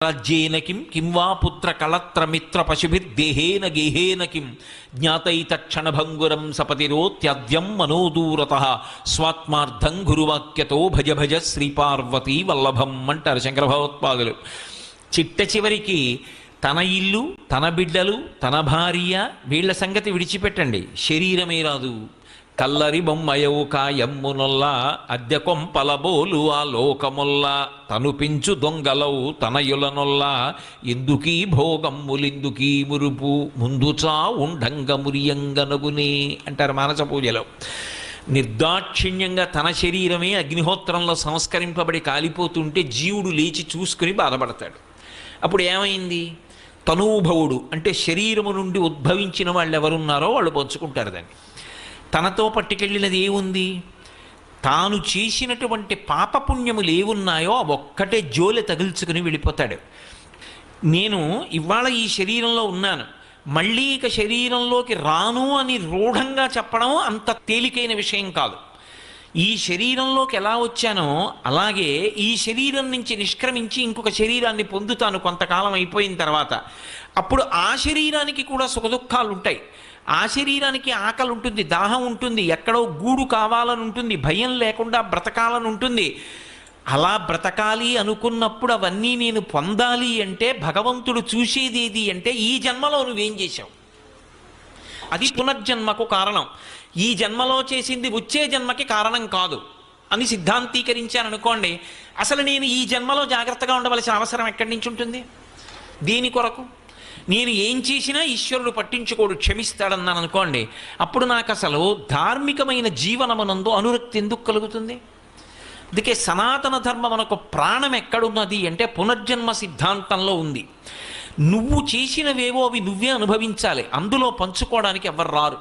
రాజ్యేన కిం కిం వా పుత్ర కళత్ర మిత్ర పశుభిర్దేహేన గేహేన కిం జ్ఞాతైతక్షణభంగురం సపతిరోత్యద్యం మనోదూరతః స్వాత్మార్థం గురువాక్యతో భజ భజ శ్రీపార్వతీ వల్లభం అంటారు శంకర భగవత్పాదులు. చిట్ట చివరికి తన ఇల్లు, తన బిడ్డలు, తన భార్య వీళ్ల సంగతి విడిచిపెట్టండి, శరీరమే రాదు. కల్లరి బొమ్మయవు కాయమ్మునొల్లా అద్దె కొంపలబోలు ఆ లోకముల్లా తను పెంచు దొంగలవు తనయులనొల్లా ఎందుకీ భోగమ్ములిందుకీ మురుపు ముందుచా ఉండంగ మురియంగనగునే అంటారు మానస పూజలో. నిర్దాక్షిణ్యంగా తన శరీరమే అగ్నిహోత్రంలో సంస్కరింపబడి కాలిపోతుంటే జీవుడు లేచి చూసుకుని బాధపడతాడు. అప్పుడు ఏమైంది? తనూభవుడు అంటే శరీరము నుండి ఉద్భవించిన వాళ్ళు ఎవరున్నారో వాళ్ళు పంచుకుంటారు దాన్ని. తనతో పట్టుకెళ్ళినది ఏముంది? తాను చేసినటువంటి పాపపుణ్యములు ఏమున్నాయో అవి ఒక్కటే జోలె తగిల్చుకుని వెళ్ళిపోతాడు. నేను ఇవాళ ఈ శరీరంలో ఉన్నాను, మళ్ళీ ఇక శరీరంలోకి రాను అని రూఢంగా చెప్పడం అంత తేలికైన విషయం కాదు. ఈ శరీరంలోకి ఎలా వచ్చానో అలాగే ఈ శరీరం నుంచి నిష్క్రమించి ఇంకొక శరీరాన్ని పొందుతాను కొంతకాలం అయిపోయిన తర్వాత. అప్పుడు ఆ శరీరానికి కూడా సుఖదుఖాలు ఉంటాయి. ఆ శరీరానికి ఆకలి ఉంటుంది, దాహం ఉంటుంది, ఎక్కడో గూడు కావాలని ఉంటుంది, భయం లేకుండా బ్రతకాలని ఉంటుంది. అలా బ్రతకాలి అనుకున్నప్పుడు అవన్నీ నేను పొందాలి అంటే భగవంతుడు చూసేది ఏది అంటే ఈ జన్మలో నువ్వేం చేశావు, అది పునర్జన్మకు కారణం. ఈ జన్మలో చేసింది వచ్చే జన్మకి కారణం కాదు అని సిద్ధాంతీకరించాననుకోండి, అసలు నేను ఈ జన్మలో జాగ్రత్తగా ఉండవలసిన అవసరం ఎక్కడి నుంచి ఉంటుంది? దీని కొరకు నేను ఏం చేసినా ఈశ్వరుడు పట్టించుకోడు, క్షమిస్తాడన్నాను అనుకోండి, అప్పుడు నాకు అసలు ధార్మికమైన జీవనమునందు అనురక్తి ఎందుకు కలుగుతుంది? అందుకే సనాతన ధర్మం మనకు ప్రాణం ఎక్కడున్నది అంటే పునర్జన్మ సిద్ధాంతంలో ఉంది. నువ్వు చేసినవేవో అవి నువ్వే అనుభవించాలి, అందులో పంచుకోవడానికి ఎవరు రారు.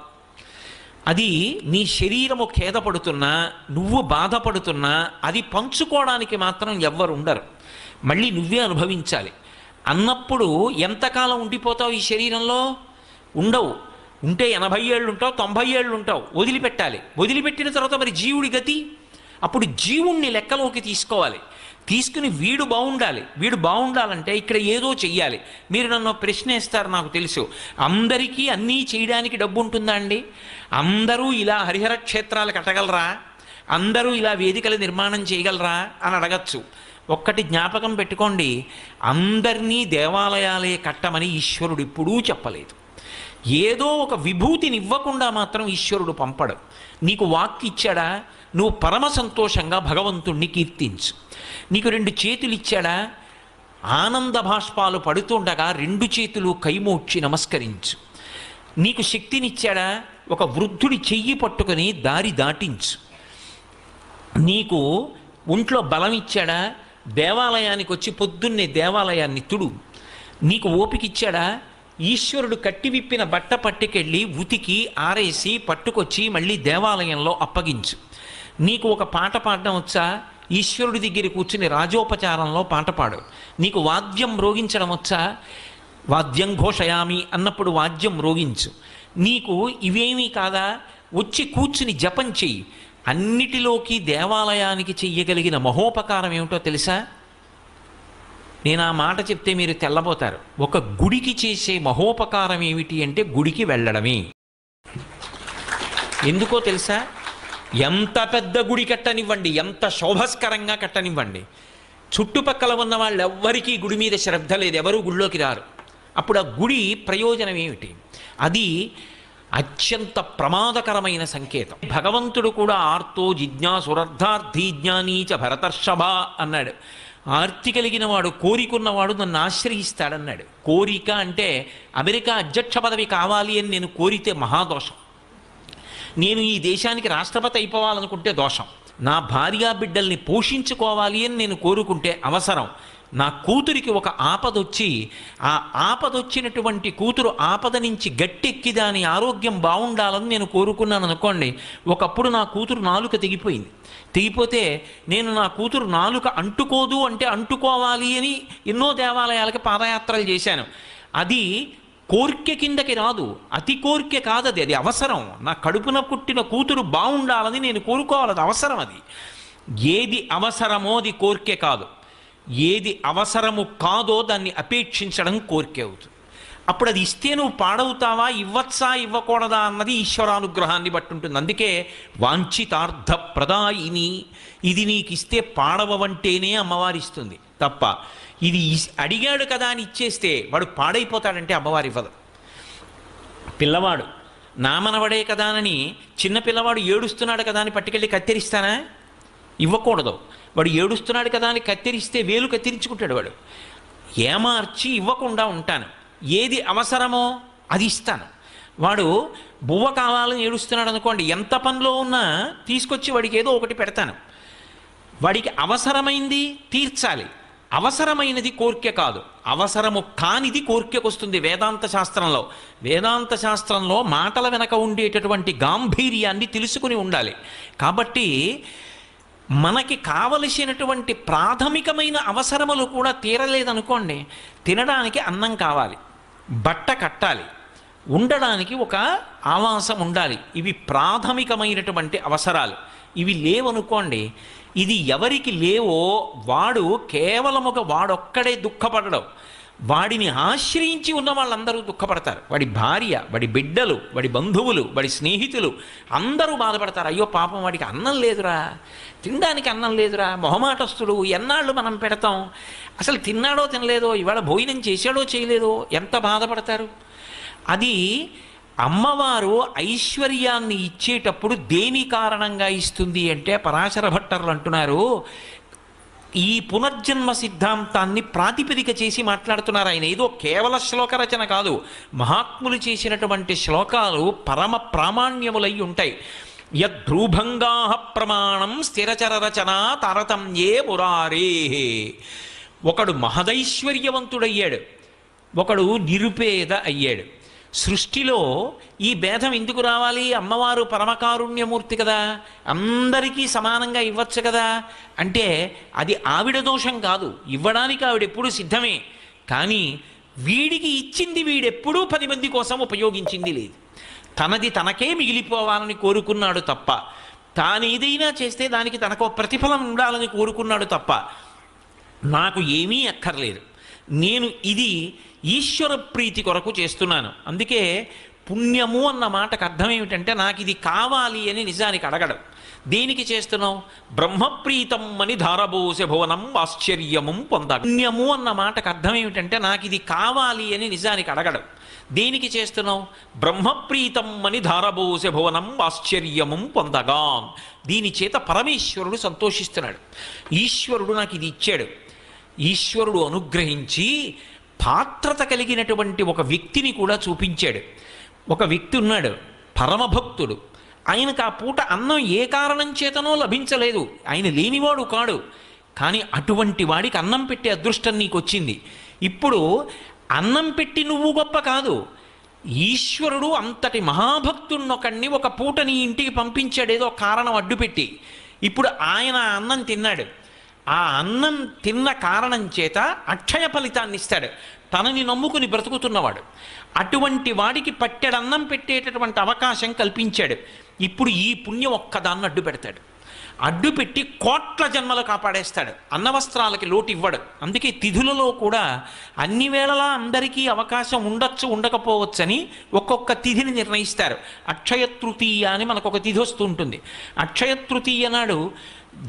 అది నీ శరీరము ఖేదపడుతున్నా, నువ్వు బాధపడుతున్నా అది పంచుకోవడానికి మాత్రం ఎవ్వరు ఉండరు, మళ్ళీ నువ్వే అనుభవించాలి. అన్నప్పుడు ఎంతకాలం ఉండిపోతావు ఈ శరీరంలో? ఉండవు. ఉంటే 80 ఏళ్ళు ఉంటావు, 90 ఏళ్ళు ఉంటావు, వదిలిపెట్టాలి. వదిలిపెట్టిన తర్వాత మరి జీవుడి గతి? అప్పుడు జీవుణ్ణి లెక్కలోకి తీసుకోవాలి. తీసుకుని వీడు బాగుండాలి. వీడు బాగుండాలంటే ఇక్కడ ఏదో చెయ్యాలి. మీరు నన్ను ప్రశ్న వేస్తారు, నాకు తెలుసు. అందరికీ అన్నీ చేయడానికి డబ్బు ఉంటుందా అండి? అందరూ ఇలా హరిహర క్షేత్రాలు కట్టగలరా? అందరూ ఇలా వేదికలు నిర్మాణం చేయగలరా అని అడగచ్చు. ఒక్కటి జ్ఞాపకం పెట్టుకోండి, అందరినీ దేవాలయాలే కట్టమని ఈశ్వరుడు ఎప్పుడూ చెప్పలేదు. ఏదో ఒక విభూతిని ఇవ్వకుండా మాత్రం ఈశ్వరుడు పంపడు. నీకు వాక్కు ఇచ్చాడా? నువ్వు పరమ సంతోషంగా భగవంతుణ్ణి కీర్తించు. నీకు 2 చేతులు ఇచ్చాడా? ఆనంద భాష్పాలు పడుతుండగా 2 చేతులు కైమోడ్చి నమస్కరించు. నీకు శక్తినిచ్చాడా? ఒక వృద్ధుడి చెయ్యి పట్టుకొని దారి దాటించు. నీకు ఒంట్లో బలం ఇచ్చాడా? దేవాలయానికి వచ్చి పొద్దున్నే దేవాలయాన్ని తుడు. నీకు ఓపిక ఇచ్చాడా? ఈశ్వరుడు కట్టి విప్పిన బట్ట పట్టుకెళ్ళి ఉతికి ఆరేసి పట్టుకొచ్చి మళ్ళీ దేవాలయంలో అప్పగించు. నీకు ఒక పాట పాడడం వచ్చా? ఈశ్వరుడి దగ్గర కూర్చుని రాజోపచారంలో పాట పాడు. నీకు వాద్యం మ్రోగించడం వచ్చా? వాద్యం ఘోషయామి అన్నప్పుడు వాద్యం మ్రోగించు. నీకు ఇవేమీ కాదా? వచ్చి కూర్చుని జపం చెయ్యి. అన్నిటిలోకి దేవాలయానికి చెయ్యగలిగిన మహోపకారం ఏమిటో తెలుసా? నేను ఆ మాట చెప్తే మీరు తెల్లబోతారు. ఒక గుడికి చేసే మహోపకారం ఏమిటి అంటే గుడికి వెళ్ళడమే. ఎందుకో తెలుసా? ఎంత పెద్ద గుడి కట్టనివ్వండి, ఎంత శోభస్కరంగా కట్టనివ్వండి, చుట్టుపక్కల ఉన్న వాళ్ళు ఎవ్వరికీ గుడి మీద శ్రద్ధ లేదు, ఎవరూ గుడిలోకి రారు. అప్పుడు ఆ గుడి ప్రయోజనం ఏమిటి? అది అత్యంత ప్రమాదకరమైన సంకేతం. భగవంతుడు కూడా ఆర్తో జిజ్ఞాసురర్థార్థీ జ్ఞానీచ భరతర్షభ అన్నాడు. ఆర్తి కలిగిన వాడు, కోరికున్నవాడు నన్ను ఆశ్రయిస్తాడన్నాడు. కోరిక అంటే అమెరికా అధ్యక్ష పదవి కావాలి అని నేను కోరితే మహాదోషం. నేను ఈ దేశానికి రాష్ట్రపతి అయిపోవాలనుకుంటే దోషం. నా భార్యా బిడ్డల్ని పోషించుకోవాలి అని నేను కోరుకుంటే అవసరం. నా కూతురికి ఒక ఆపదొచ్చి ఆ ఆపదొచ్చినటువంటి కూతురు ఆపద నుంచి గట్టెక్కి దాని ఆరోగ్యం బాగుండాలని నేను కోరుకున్నాను అనుకోండి. ఒకప్పుడు నా కూతురు నాలుక తెగిపోయింది. తెగిపోతే నేను నా కూతురు నాలుక అంటుకోదు అంటే అంటుకోవాలి అని ఎన్నో దేవాలయాలకి పాదయాత్రలు చేశాను. అది కోర్కె కిందకి రాదు, అతి కోర్కె కాదది, అది అవసరం. నా కడుపున పుట్టిన కూతురు బాగుండాలని నేను కోరుకోవాలి, అది అవసరం. అది ఏది అవసరమో అది కోర్కె కాదు. ఏది అవసరము కాదో దాన్ని అపేక్షించడం కోరిక అవుతుంది. అప్పుడు అది ఇస్తే నువ్వు పాడవుతావా, ఇవ్వచ్చా ఇవ్వకూడదా అన్నది ఈశ్వరానుగ్రహాన్ని బట్టి ఉంటుంది. అందుకే వాంఛితార్థ ప్రదాయిని, ఇది నీకు ఇస్తే పాడవంటేనే అమ్మవారి ఇస్తుంది తప్ప ఇది అడిగాడు కదా అని ఇచ్చేస్తే వాడు పాడైపోతాడంటే అమ్మవారు ఇవ్వదు. పిల్లవాడు నా మనవడే కదా అని చిన్న పిల్లవాడు ఏడుస్తున్నాడు కదా అని పట్టుకెళ్ళి కత్తిరిస్తానా? ఇవ్వకూడదు. వాడు ఏడుస్తున్నాడు కదా అని కత్తిరిస్తే వేలు కత్తిరించుకుంటాడు. వాడు ఏమార్చి ఇవ్వకుండా ఉంటాను. ఏది అవసరమో అది ఇస్తాను. వాడు బువ్వ కావాలని ఏడుస్తున్నాడు అనుకోండి, ఎంత పనిలో ఉన్నా తీసుకొచ్చి వాడికి ఏదో ఒకటి పెడతాను. వాడికి అవసరమైంది తీర్చాలి. అవసరమైనది కోరిక కాదు, అవసరము కానిది కోరికకు వస్తుంది. వేదాంత శాస్త్రంలో మాటల వెనక ఉండేటటువంటి గాంభీర్యాన్ని తెలుసుకుని ఉండాలి. కాబట్టి మనకి కావలసినటువంటి ప్రాథమికమైన అవసరములు కూడా తీరలేదనుకోండి, తినడానికి అన్నం కావాలి, బట్ట కట్టాలి, ఉండడానికి ఒక ఆవాసం ఉండాలి. ఇవి ప్రాథమికమైనటువంటి అవసరాలు. ఇవి లేవనుకోండి, ఇది ఎవరికి లేవో వాడు కేవలముగా వాడొక్కడే దుఃఖపడడం, వాడిని ఆశ్రయించి ఉన్న వాళ్ళందరూ దుఃఖపడతారు. వాడి భార్య, వాడి బిడ్డలు, వాడి బంధువులు, వాడి స్నేహితులు అందరూ బాధపడతారు. అయ్యో పాపం వాడికి అన్నం లేదురా, తినడానికి అన్నం లేదురా, మొహమాటస్తుడు, ఎన్నాళ్ళు మనం పెడతాం, అసలు తిన్నాడో తినలేదో, ఇవాళ భోజనం చేశాడో చేయలేదో, ఎంత బాధపడతారు. అది అమ్మవారు ఐశ్వర్యాన్ని ఇచ్చేటప్పుడు దేని కారణంగా ఇస్తుంది అంటే పరాశర భట్టర్లు అంటున్నారు, ఈ పునర్జన్మ సిద్ధాంతాన్ని ప్రాతిపదిక చేసి మాట్లాడుతున్నారు ఆయన. ఏదో కేవల శ్లోక రచన కాదు, మహాత్ములు చేసినటువంటి శ్లోకాలు పరమ ప్రామాణ్యములై ఉంటాయి. యద్రూభంగా ప్రమాణం స్థిరచర రచన తారతమ్యే మురారే. ఒకడు మహదైశ్వర్యవంతుడయ్యాడు, ఒకడు నిరుపేద అయ్యాడు. సృష్టిలో ఈ భేదం ఎందుకు రావాలి? అమ్మవారు పరమకారుణ్యమూర్తి కదా, అందరికీ సమానంగా ఇవ్వచ్చు కదా అంటే అది ఆవిడ దోషం కాదు. ఇవ్వడానికి ఆవిడ ఎప్పుడూ సిద్ధమే. కానీ వీడికి ఇచ్చింది వీడెప్పుడూ 10 మంది కోసం ఉపయోగించింది లేదు. తనది తనకే మిగిలిపోవాలని కోరుకున్నాడు తప్ప, తాను ఏదైనా చేస్తే దానికి తనకు ప్రతిఫలం ఉండాలని కోరుకున్నాడు తప్ప, నాకు ఏమీ అక్కర్లేదు, నేను ఇది ఈశ్వర ప్రీతి కొరకు చేస్తున్నాను. అందుకే పుణ్యము అన్న మాటకు అర్థం ఏమిటంటే నాకు ఇది కావాలి అని నిజానికి అడగడం. దేనికి చేస్తున్నావు? బ్రహ్మప్రీతం అని ధారబోసే భువనం ఆశ్చర్యము పొంద. పుణ్యము అన్న మాటకు అర్థం ఏమిటంటే నాకు ఇది కావాలి అని నిజానికి అడగడం. దేనికి చేస్తున్నావు? బ్రహ్మప్రీతం అని ధారబోసే భువనం ఆశ్చర్యము పొందగా. దీని చేత పరమేశ్వరుడు సంతోషిస్తున్నాడు. ఈశ్వరుడు నాకు ఇది ఇచ్చాడు. ఈశ్వరుడు అనుగ్రహించి పాత్రత కలిగినటువంటి ఒక వ్యక్తిని కూడా చూపించాడు. ఒక వ్యక్తి ఉన్నాడు, పరమభక్తుడు. ఆయనకు ఆ పూట అన్నం ఏ కారణం చేతనో లభించలేదు, ఆయన లేనివాడు కాడు. కానీ అటువంటి వాడికి అన్నం పెట్టే అదృష్టం నీకు వచ్చింది. ఇప్పుడు అన్నం పెట్టి నువ్వు గొప్ప కాదు, ఈశ్వరుడు అంతటి మహాభక్తున్నొకడిని ఒక పూట నీ ఇంటికి పంపించాడు ఏదో కారణం అడ్డుపెట్టి. ఇప్పుడు ఆయన అన్నం తిన్నాడు. ఆ అన్నం తిన్న కారణం చేత అక్షయ ఫలితాన్ని ఇస్తాడు, తనని నమ్ముకుని బ్రతుకుతున్నవాడు. అటువంటి వాడికి పట్టెడన్నం పెట్టేటటువంటి అవకాశం కల్పించాడు. ఇప్పుడు ఈ పుణ్యం ఒక్కదాన్ని అడ్డు పెడతాడు. అడ్డుపెట్టి కోట్ల జన్మలు కాపాడేస్తాడు. అన్నవస్త్రాలకి లోటు ఇవ్వడు. అందుకే తిథులలో కూడా అన్ని వేళలా అందరికీ అవకాశం ఉండొచ్చు ఉండకపోవచ్చని ఒక్కొక్క తిథిని నిర్ణయిస్తారు. అక్షయ తృతీయ అని మనకు ఒక తిథి వస్తూ ఉంటుంది. అక్షయ తృతీయ నాడు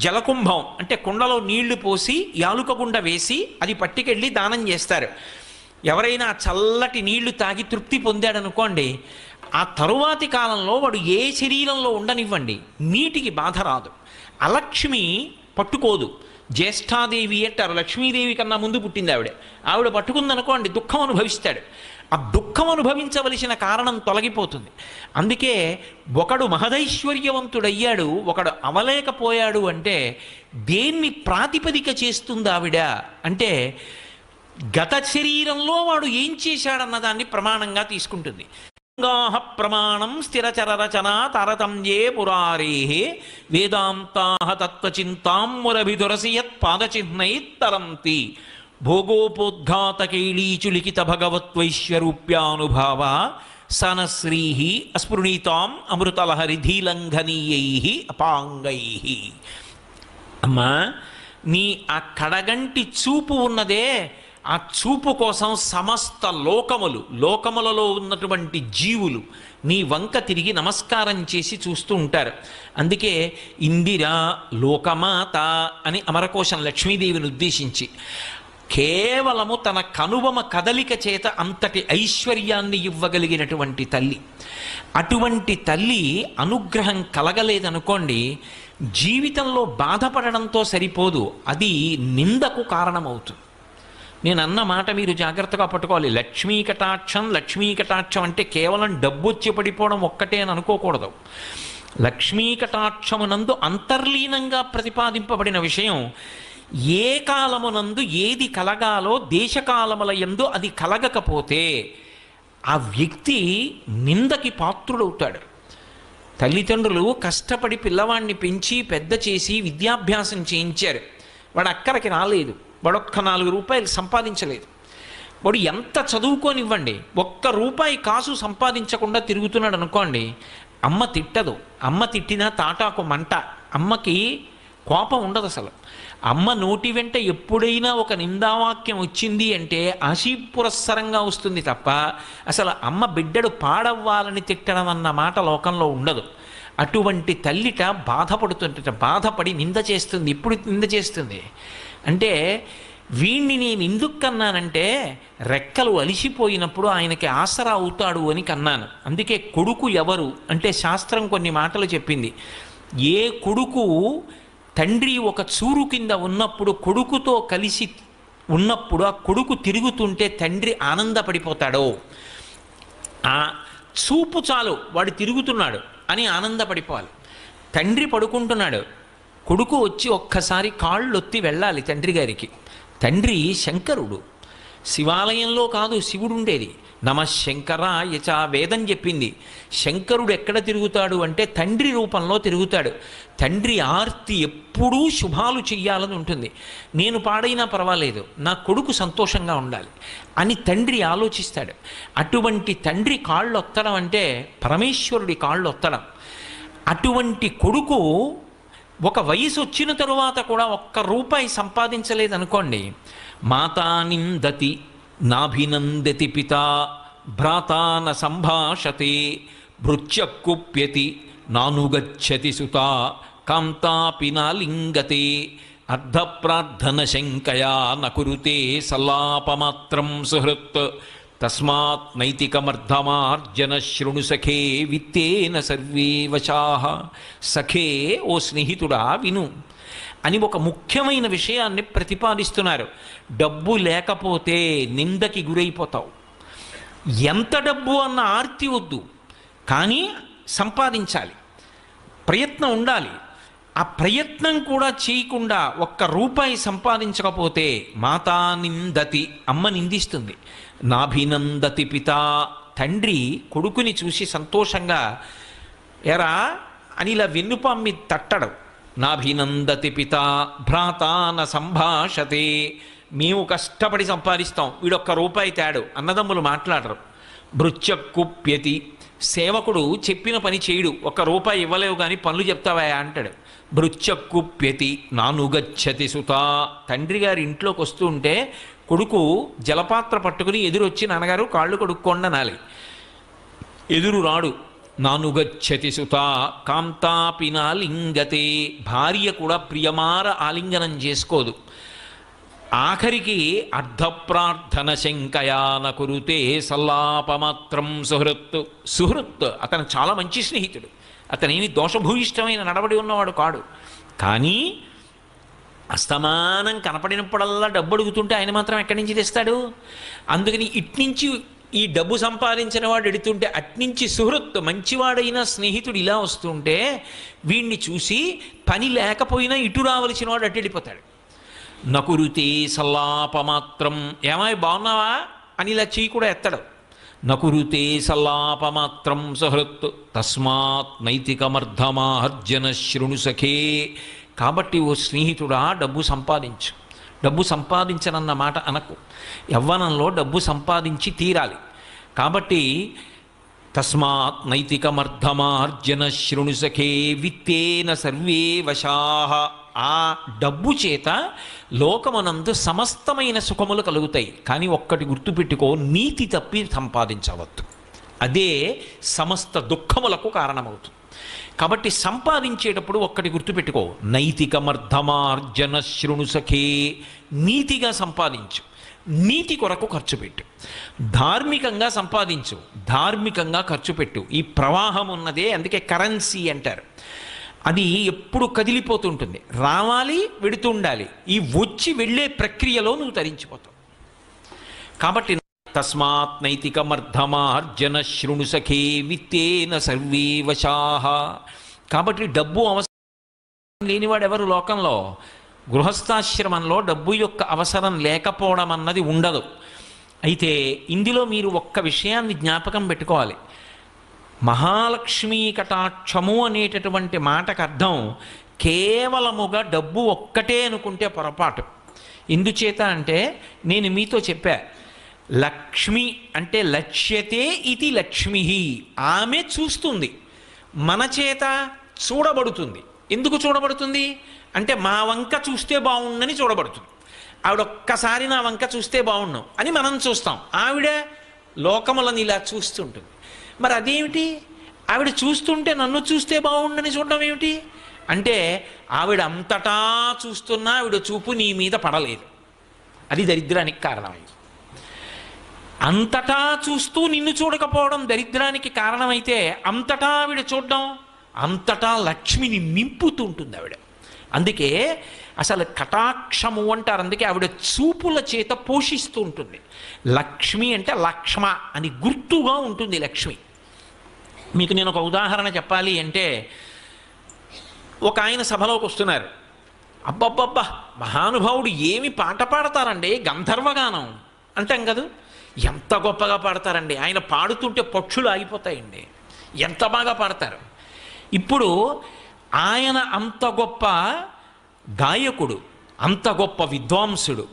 జలకుంభం అంటే కుండలో నీళ్లు పోసి యాలుక గుండ వేసి అది పట్టుకెళ్ళి దానం చేస్తారు. ఎవరైనా చల్లటి నీళ్లు తాగి తృప్తి పొందాడనుకోండి, ఆ తరువాతి కాలంలో వాడు ఏ శరీరంలో ఉండనివ్వండి నీటికి బాధ రాదు. అలక్ష్మి పట్టుకోదు. జ్యేష్ఠాదేవి అంటారు, లక్ష్మీదేవి కన్నా ముందు పుట్టింది ఆవిడ. ఆవిడ పట్టుకుందనుకోండి దుఃఖం అనుభవిస్తాడు. ఆ దుఃఖం అనుభవించవలసిన కారణం తొలగిపోతుంది. అందుకే ఒకడు మహదైశ్వర్యవంతుడయ్యాడు, ఒకడు అవలేకపోయాడు అంటే దేన్ని ప్రాతిపదిక చేస్తుంది ఆవిడ అంటే గత శరీరంలో వాడు ఏం చేశాడన్నదాన్ని ప్రమాణంగా తీసుకుంటుంది. ప్రమాణం స్థిరచర రచన తారతమ్యే పురారే వేదాంతా తత్వచింతాం మురభిదురసి యత్ పాదచిహ్నైత్తరంతి భోగోపోద్ఘాతకైళీచులిఖిత భగవత్వైశ్వరూప్యానుభావ సనశ్రీ అస్పృణీతాం అమృతలహరిధీలంఘనీయై అపాంగై. అమ్మా, నీ ఆ కడగంటి చూపు ఉన్నదే, ఆ చూపు కోసం సమస్త లోకములలో ఉన్నటువంటి జీవులు నీ వంక తిరిగి నమస్కారం చేసి చూస్తూ ఉంటారు. అందుకే ఇందిరా లోకమాత అని అమరకోశం లక్ష్మీదేవిని ఉద్దేశించి కేవలము తన కనుబొమ కదలిక చేత అంతటి ఐశ్వర్యాన్ని ఇవ్వగలిగినటువంటి తల్లి. అటువంటి తల్లి అనుగ్రహం కలగలేదనుకోండి, జీవితంలో బాధపడడంతో సరిపోదు, అది నిందకు కారణమవుతుంది. నేను అన్న మాట మీరు జాగ్రత్తగా పట్టుకోవాలి. లక్ష్మీ కటాక్షం అంటే కేవలం డబ్బు వచ్చి పడిపోవడం ఒక్కటే అని అనుకోకూడదు. లక్ష్మీ కటాక్షమునందు అంతర్లీనంగా ప్రతిపాదింపబడిన విషయం, ఏ కాలమునందు ఏది కలగాలో దేశకాలముల యందు అది కలగకపోతే ఆ వ్యక్తి నిందకి పాత్రుడవుతాడు. తల్లిదండ్రులు కష్టపడి పిల్లవాడిని పెంచి పెద్ద చేసి విద్యాభ్యాసం చేయించారు, వాడు అక్కడికి రాలేదు, వాడొక్క 4 రూపాయలు సంపాదించలేదు, వాడు ఎంత చదువుకోనివ్వండి, ఒక్క రూపాయి కాసు సంపాదించకుండా తిరుగుతున్నాడు అనుకోండి, అమ్మ తిట్టదు. అమ్మ తిట్టినా తాటాకు మంట, అమ్మకి కోపం ఉండదు అసలు. అమ్మ నోటి వెంట ఎప్పుడైనా ఒక నిందావాక్యం వచ్చింది అంటే ఆశీపురస్సరంగా వస్తుంది తప్ప అసలు అమ్మ బిడ్డడు పాడవ్వాలని తిట్టడం అన్న మాట లోకంలో ఉండదు. అటువంటి తల్లిట బాధపడి నింద చేస్తుంది. ఇప్పుడు నింద చేస్తుంది అంటే, వీణ్ణి నేను ఎందుకు కన్నానంటే రెక్కలు అలిసిపోయినప్పుడు ఆయనకి ఆసరా అవుతాడు అని కన్నాను. అందుకే కొడుకు ఎవరు అంటే శాస్త్రం కొన్ని మాటలు చెప్పింది. ఏ కొడుకు తండ్రి ఒక చూరు కింద ఉన్నప్పుడు కొడుకుతో కలిసి ఉన్నప్పుడు ఆ కొడుకు తిరుగుతుంటే తండ్రి ఆనందపడిపోతాడో, ఆ చూపు చాలు వాడు తిరుగుతున్నాడు అని ఆనందపడిపోవాలి. తండ్రి పడుకుంటున్నాడు, కొడుకు వచ్చి ఒక్కసారి కాళ్ళొత్తి వెళ్ళాలి తండ్రి గారికి. తండ్రి శంకరుడు, శివాలయంలో కాదు శివుడు ఉండేది. నమశంకరాయచ వేదం చెప్పింది. శంకరుడు ఎక్కడ తిరుగుతాడు అంటే తండ్రి రూపంలో తిరుగుతాడు. తండ్రి ఆర్తి ఎప్పుడూ శుభాలు చెయ్యాలని ఉంటుంది. నేను పాడైనా పర్వాలేదు, నా కొడుకు సంతోషంగా ఉండాలి అని తండ్రి ఆలోచిస్తాడు. అటువంటి తండ్రి కాళ్ళు ఒత్తడం అంటే పరమేశ్వరుడి కాళ్ళు ఒత్తడం. అటువంటి కొడుకు ఒక వయసు వచ్చిన తరువాత కూడా ఒక్క రూపాయి సంపాదించలేదనుకోండి, మాతా నిందతి నాభినందతి పితా భ్రాతా న సంభాషతే భృత్యకుప్యతి నానుగచ్చతి సుతా కాంతాపి నాలింగతే అర్ధప్రార్థన శంకయా నకురుతే సల్లాపమాత్రం సుహృత్ తస్మాత్ నైతికమర్ధమార్జన శృణు సఖే విత్తేన సర్వే వశాః. సఖే, ఓ స్నేహితుడా విను అని ఒక ముఖ్యమైన విషయాన్ని ప్రతిపాదిస్తున్నారు. డబ్బు లేకపోతే నిందకి గురైపోతావు. ఎంత డబ్బు అన్న ఆర్తి వద్దు, కానీ సంపాదించాలి, ప్రయత్నం ఉండాలి. ఆ ప్రయత్నం కూడా చేయకుండా ఒక్క రూపాయి సంపాదించకపోతే మాతా నిందతి, అమ్మ నిందిస్తుంది. నాభినందతి పిత, తండ్రి కొడుకుని చూసి సంతోషంగా ఎరా అని ఇలా వెన్నుపామ్మి తట్టడం. నాభినందతి పిత భ్రాతాన సంభాషతే, మేము కష్టపడి సంపాదిస్తాం, వీడొక్క రూపాయి తేడు, అన్నదమ్ములు మాట్లాడరు. భృత్యకుప్యతి, సేవకుడు చెప్పిన పని చేయడు, ఒక్క రూపాయి ఇవ్వలేవు కానీ పనులు చెప్తావా అంటాడు. భృత్యకుప్యతి నానుగచ్చతి సుత, తండ్రి గారి ఇంట్లోకి వస్తూ ఉంటే కొడుకు జలపాత్ర పట్టుకుని ఎదురొచ్చి నాన్నగారు కాళ్ళు కడుక్కోండి అనాలి, ఎదురు రాడు. నానుగచ్చతి సుత కాంతాపి నాలింగతే, భార్య కూడా ప్రియమార ఆలింగనం చేసుకోదు. ఆఖరికి అర్ధప్రార్థన శంకయాన కురుతే సల్లాపమాత్రం సుహృత్, అతను చాలా మంచి స్నేహితుడు, అతనేమి దోషభూయిష్టమైన నడవడి ఉన్నవాడు కాడు. కానీ అస్తమానం కనపడినప్పుడల్లా డబ్బు అడుగుతుంటే ఆయన మాత్రం ఎక్కడి నుంచి తెస్తాడు? అందుకని ఇట్నుంచి ఈ డబ్బు సంపాదించిన వాడు ఎడుతుంటే అట్నుంచి సుహృత్ మంచివాడైన స్నేహితుడు ఇలా వస్తుంటే వీణ్ణి చూసి పని లేకపోయినా ఇటు రావలసిన వాడు అటు వెళ్ళిపోతాడు. నకురుతే సల్లాపమాత్రం, ఏమాయి బాగున్నావా అని ఇలా చెయ్యి కూడా ఎత్తడం. నకురుతే సల్లాపమాత్రం సుహృత్ తస్మాత్ నైతికమర్ధమార్జన శృణు సఖే. కాబట్టి ఓ స్నేహితుడా, డబ్బు సంపాదించు, డబ్బు సంపాదించనన్న మాట అనకు. యవ్వనంలో డబ్బు సంపాదించి తీరాలి. కాబట్టి తస్మాత్ నైతికమర్ధమార్జన శృణు సఖే విత్తేన సర్వే వశాః. ఆ డబ్బు చేత లోకమునందు సమస్తమైన సుఖములు కలుగుతాయి. కానీ ఒక్కటి గుర్తుపెట్టుకో, నీతి తప్పి సంపాదించవద్దు. అదే సమస్త దుఃఖములకు కారణమవుతుంది. కాబట్టి సంపాదించేటప్పుడు ఒక్కటి గుర్తుపెట్టుకో, నైతికమర్థమార్జన శృణు సఖే. నీతిగా సంపాదించు, నీతి కొరకు ఖర్చు పెట్టు. ధార్మికంగా సంపాదించు, ధార్మికంగా ఖర్చు పెట్టు. ఈ ప్రవాహం ఉన్నదే అందుకే కరెన్సీ అంటారు. అది ఎప్పుడు కదిలిపోతుంటుంది, రావాలి వెడుతూ ఉండాలి. ఈ వచ్చి వెళ్ళే ప్రక్రియలో నువ్వు తరించిపోతావు. కాబట్టి తస్మాత్ నైతికమర్థమార్జన శృణు సఖే విత్తేన సర్వే వశాః. కాబట్టి డబ్బు అవసరం లేనివాడు ఎవరు లోకంలో? గృహస్థాశ్రమంలో డబ్బు యొక్క అవసరం లేకపోవడం అన్నది ఉండదు. అయితే ఇందులో మీరు ఒక్క విషయాన్ని జ్ఞాపకం పెట్టుకోవాలి. మహాలక్ష్మీ కటాక్షము అనేటటువంటి మాటకు అర్థం కేవలముగా డబ్బు ఒక్కటే అనుకుంటే పొరపాటు. ఎందుచేత అంటే నేను మీతో చెప్పా, లక్ష్మి అంటే లక్ష్యతే ఇది లక్ష్మి. ఆమె చూస్తుంది, మన చేత చూడబడుతుంది. ఎందుకు చూడబడుతుంది అంటే మా వంక చూస్తే బాగుండని చూడబడుతుంది. ఆవిడ ఒక్కసారి నా వంక చూస్తే బాగుండు అని మనం చూస్తాం, ఆవిడ లోకములను ఇలా చూస్తుంటుంది. మరి అదేమిటి? ఆవిడ చూస్తుంటే నన్ను చూస్తే బాగుండని చూడడం ఏమిటి అంటే, ఆవిడ అంతటా చూస్తున్నా ఆవిడ చూపు నీ మీద పడలేదు. అది దరిద్రానికి కారణమైంది. అంతటా చూస్తూ నిన్ను చూడకపోవడం దరిద్రానికి కారణమైతే, అంతటా ఆవిడ చూడడం, అంతటా లక్ష్మిని నింపుతుంటుంది ఆవిడ. అందుకే అసలు కటాక్షము అంటారు. అందుకే ఆవిడ చూపుల చేత పోషిస్తూ ఉంటుంది. లక్ష్మి అంటే లక్ష్మ అని గుర్తుగా ఉంటుంది లక్ష్మి. మీకు నేను ఒక ఉదాహరణ చెప్పాలి అంటే, ఒక ఆయన సభలోకి వస్తున్నారు. అబ్బబ్బబ్బా, మహానుభావుడు ఏమి పాట పాడతారండి, గంధర్వగానం అంటాం కదా, ఎంత గొప్పగా పాడతారండి. ఆయన పాడుతుంటే పక్షులు ఆగిపోతాయండి, ఎంత బాగా పాడతారు. ఇప్పుడు ఆయన అంత గొప్ప గాయకుడు, అంత గొప్ప విద్వాంసుడు.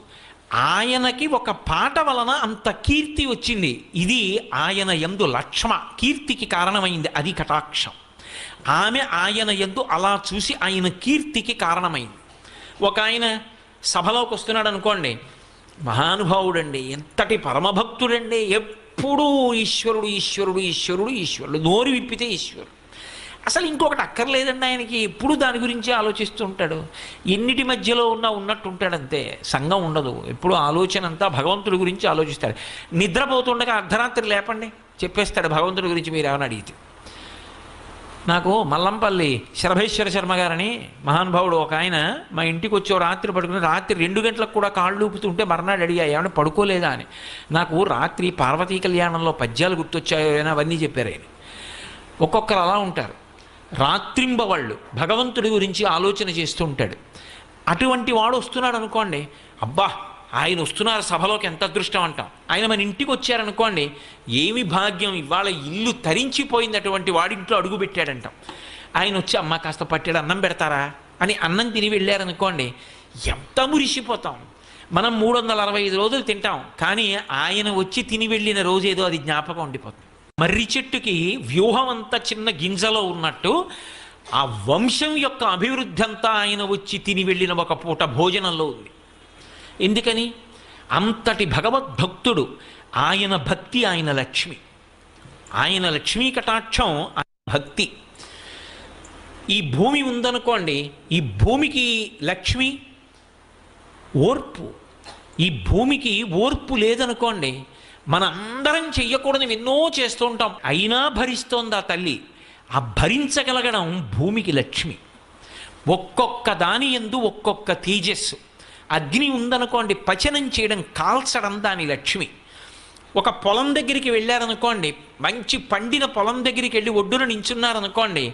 ఆయనకి ఒక పాట వలన అంత కీర్తి వచ్చింది. ఇది ఆయన యందు లక్ష్మ కీర్తికి కారణమైంది. అది కటాక్షం. ఆమె ఆయన యందు అలా చూసి ఆయన కీర్తికి కారణమైంది. ఒక ఆయన సభలోకి వస్తున్నాడు అనుకోండి, మహానుభావుడండి, ఎంతటి పరమభక్తుడండి, ఎప్పుడూ ఈశ్వరుడు ఈశ్వరుడు ఈశ్వరుడు ఈశ్వరుడు, నోరు విప్పితే ఈశ్వరుడు, అసలు ఇంకొకటి అక్కర్లేదండి ఆయనకి, ఎప్పుడు దాని గురించి ఆలోచిస్తూ ఉంటాడు. ఎన్నిటి మధ్యలో ఉన్నట్టు ఉంటాడంతే, సంఘం ఉండదు. ఎప్పుడు ఆలోచన అంతా భగవంతుడి గురించి ఆలోచిస్తాడు. నిద్రపోతుండగా అర్ధరాత్రి లేపండి చెప్పేస్తాడు భగవంతుడి గురించి మీరు ఏమైనా అడిగితే. నాకు మల్లంపల్లి శరభేశ్వర శర్మ గారని మహానుభావుడు ఒక ఆయన మా ఇంటికి వచ్చి రాత్రి పడుకుని, రాత్రి 2 గంటలకు కూడా కాళ్ళు ఊపుతుంటే మర్నాడు అడిగా ఏమైనా పడుకోలేదా అని. నాకు రాత్రి పార్వతీ కళ్యాణంలో పద్యాలు గుర్తొచ్చాయో అని అవన్నీ చెప్పారు ఆయన. ఒక్కొక్కరు అలా ఉంటారు, రాత్రింబవళ్ళు భగవంతుడి గురించి ఆలోచన చేస్తూ ఉంటాడు. అటువంటి వాడు వస్తున్నాడు అనుకోండి, అబ్బా ఆయన వస్తున్నారు సభలోకి, ఎంత అదృష్టం అంటాం. ఆయన మన ఇంటికి వచ్చారనుకోండి, ఏమి భాగ్యం, ఇవాళ ఇల్లు తరించిపోయింది, అటువంటి వాడింట్లో అడుగు పెట్టాడంటాం. ఆయన వచ్చి అమ్మ కాస్త పట్టెడు అన్నం పెడతారా అని అన్నం తిని వెళ్ళారనుకోండి, ఎంత మురిసిపోతాం. మనం 365 రోజులు తింటాం, కానీ ఆయన వచ్చి తిని వెళ్ళిన రోజు ఏదో అది జ్ఞాపకం ఉండిపోతుంది. మర్రి చెట్టుకి వ్యూహం అంతా చిన్న గింజలో ఉన్నట్టు ఆ వంశం యొక్క అభివృద్ధి అంతా ఆయన వచ్చి తిని వెళ్ళిన ఒక పూట భోజనంలో ఉంది. ఎందుకని? అంతటి భగవద్భక్తుడు ఆయన. భక్తి ఆయన లక్ష్మి, ఆయన లక్ష్మీ కటాక్షం ఆయన భక్తి. ఈ భూమి ఉందనుకోండి, ఈ భూమికి లక్ష్మి ఓర్పు. ఈ భూమికి ఓర్పు లేదనుకోండి, మనందరం చెయ్యకూడదు ఎన్నో చేస్తూ ఉంటాం, అయినా భరిస్తోంది ఆ తల్లి. ఆ భరించగలగడం భూమికి లక్ష్మి. ఒక్కొక్క దాని యందు ఒక్కొక్క తేజస్సు. అగ్ని ఉందనుకోండి, పచనం చేయడం, కాల్చడం దాని లక్ష్మి. ఒక పొలం దగ్గరికి వెళ్ళారనుకోండి, మంచి పండిన పొలం దగ్గరికి వెళ్ళి ఒడ్డున నించున్నారనుకోండి,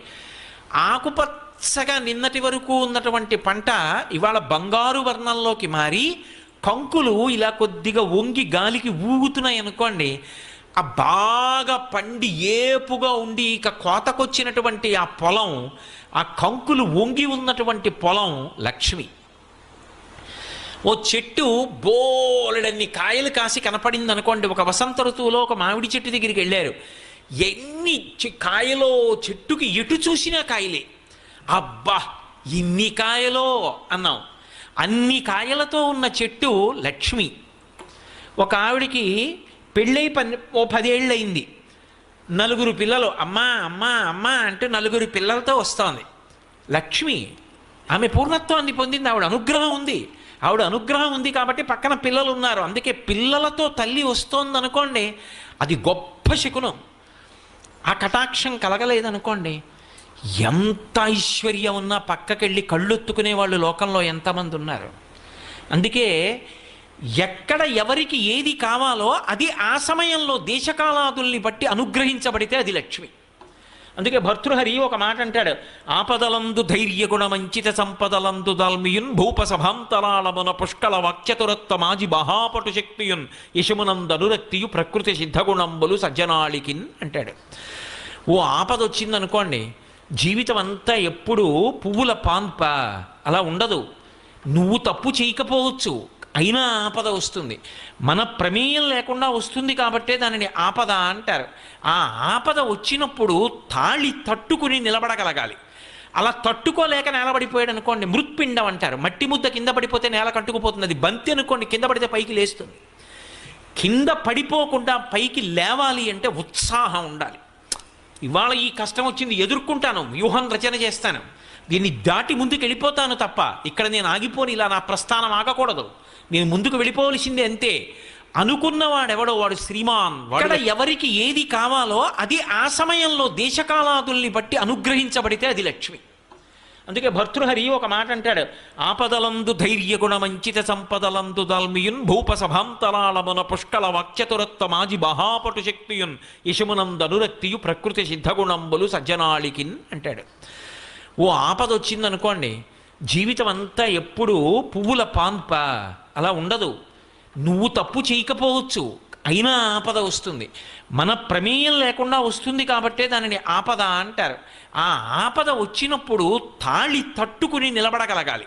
ఆకుపచ్చగా నిన్నటి వరకు ఉన్నటువంటి పంట ఇవాళ బంగారు వర్ణంలోకి మారి కంకులు ఇలా కొద్దిగా వంగి గాలికి ఊగుతున్నాయి అనుకోండి, ఆ బాగా పండి ఏపుగా ఉండి ఇక కోతకొచ్చినటువంటి ఆ పొలం, ఆ కంకులు వంగి ఉన్నటువంటి పొలం లక్ష్మి. ఓ చెట్టు బోలెడన్ని కాయలు కాసి కనపడింది అనుకోండి, ఒక వసంత ఋతువులో ఒక మామిడి చెట్టు దగ్గరికి వెళ్ళారు, ఎన్ని కాయలో చెట్టుకి ఎటు చూసినా కాయలే. అబ్బా ఇన్ని కాయలో అన్నాం. అన్ని కాయలతో ఉన్న చెట్టు లక్ష్మి. ఒక ఆవిడికి పెళ్ళై ఓ 10 ఏళ్ళు అయింది. 4 పిల్లలు, అమ్మా అమ్మా అమ్మా అంటూ 4 పిల్లలతో వస్తోంది. లక్ష్మి ఆమె పూర్ణత్వాన్ని పొందింది. ఆవిడ అనుగ్రహం ఉంది. ఆవిడ అనుగ్రహం ఉంది కాబట్టి పక్కన పిల్లలు ఉన్నారు. అందుకే పిల్లలతో తల్లి వస్తోంది అనుకోండి, అది గొప్ప శకునం. ఆ కటాక్షం కలగలేదనుకోండి, ఎంత ఐశ్వర్యం ఉన్నా పక్కకెళ్ళి కళ్ళొత్తుకునే వాళ్ళు లోకంలో ఎంతమంది ఉన్నారు. అందుకే ఎక్కడ ఎవరికి ఏది కావాలో అది ఆ సమయంలో దేశకాలాదుల్ని బట్టి అనుగ్రహించబడితే అది లక్ష్మి. అందుకే భర్తృహరి ఒక మాట అంటాడు, ఆపదలందు ధైర్యగుణమంచిత సంపదలందు దాల్మియున్ భూపసభాంతరాళమున పుష్కల వాక్యతురత్వ మాజి మహాపటు శక్తియున్ యశమునందనురక్తియు ప్రకృతి సిద్ధగుణంబులు సజ్జనాళికిన్ అంటాడు. ఓ ఆపద వచ్చిందనుకోండి, జీవితం అంతా ఎప్పుడూ పువ్వుల పాన్ప అలా ఉండదు. నువ్వు తప్పు చేయకపోవచ్చు, అయినా ఆపద వస్తుంది. మన ప్రమేయం లేకుండా వస్తుంది కాబట్టే దానిని ఆపద అంటారు. ఆ ఆపద వచ్చినప్పుడు తాళి తట్టుకుని నిలబడగలగాలి. అలా తట్టుకోలేక నేలబడిపోయాడు అనుకోండి, మృత్పిండం అంటారు. మట్టి ముద్ద కింద పడిపోతే నేల కట్టుకుపోతుంది. అది బంతి అనుకోండి, కింద పడితే పైకి లేస్తుంది. కింద పడిపోకుండా పైకి లేవాలి అంటే ఉత్సాహం ఉండాలి. ఇవాళ ఈ కష్టం వచ్చింది, ఎదుర్కొంటాను, వ్యూహం రచన చేస్తాను, దీన్ని దాటి ముందుకు వెళ్ళిపోతాను తప్ప ఇక్కడ నేను ఆగిపోని, ఇలా నా ప్రస్థానం ఆగకూడదు, నేను ముందుకు వెళ్ళిపోవలసిందే అంతే అనుకున్నవాడెవడో వాడు శ్రీమాన్. వాడు ఎవరికి ఏది కావాలో అది ఆ సమయంలో దేశకాలాదుల్ని బట్టి అనుగ్రహించబడితే అది లక్ష్మి. అందుకే భర్తృహరి ఒక మాట అంటాడు, ఆపదలందు ధైర్యగుణమంచిత సంపదలందు దాల్మియున్ భూపసభాంతరాళమున పుష్కల వాక్యతురత్వ మాజి మహాపటు శక్తియున్ యశమునందనురక్తియు ప్రకృతి సిద్ధగుణంబులు సజ్జనాళికిన్ అంటాడు. ఓ ఆపద వచ్చిందనుకోండి, జీవితం అంతా ఎప్పుడూ పువ్వుల పాన్ప అలా ఉండదు. నువ్వు తప్పు చేయకపోవచ్చు, అయినా ఆపద వస్తుంది. మన ప్రమేయం లేకుండా వస్తుంది కాబట్టే దానిని ఆపద అంటారు. ఆ ఆపద వచ్చినప్పుడు తాళి తట్టుకుని నిలబడగలగాలి.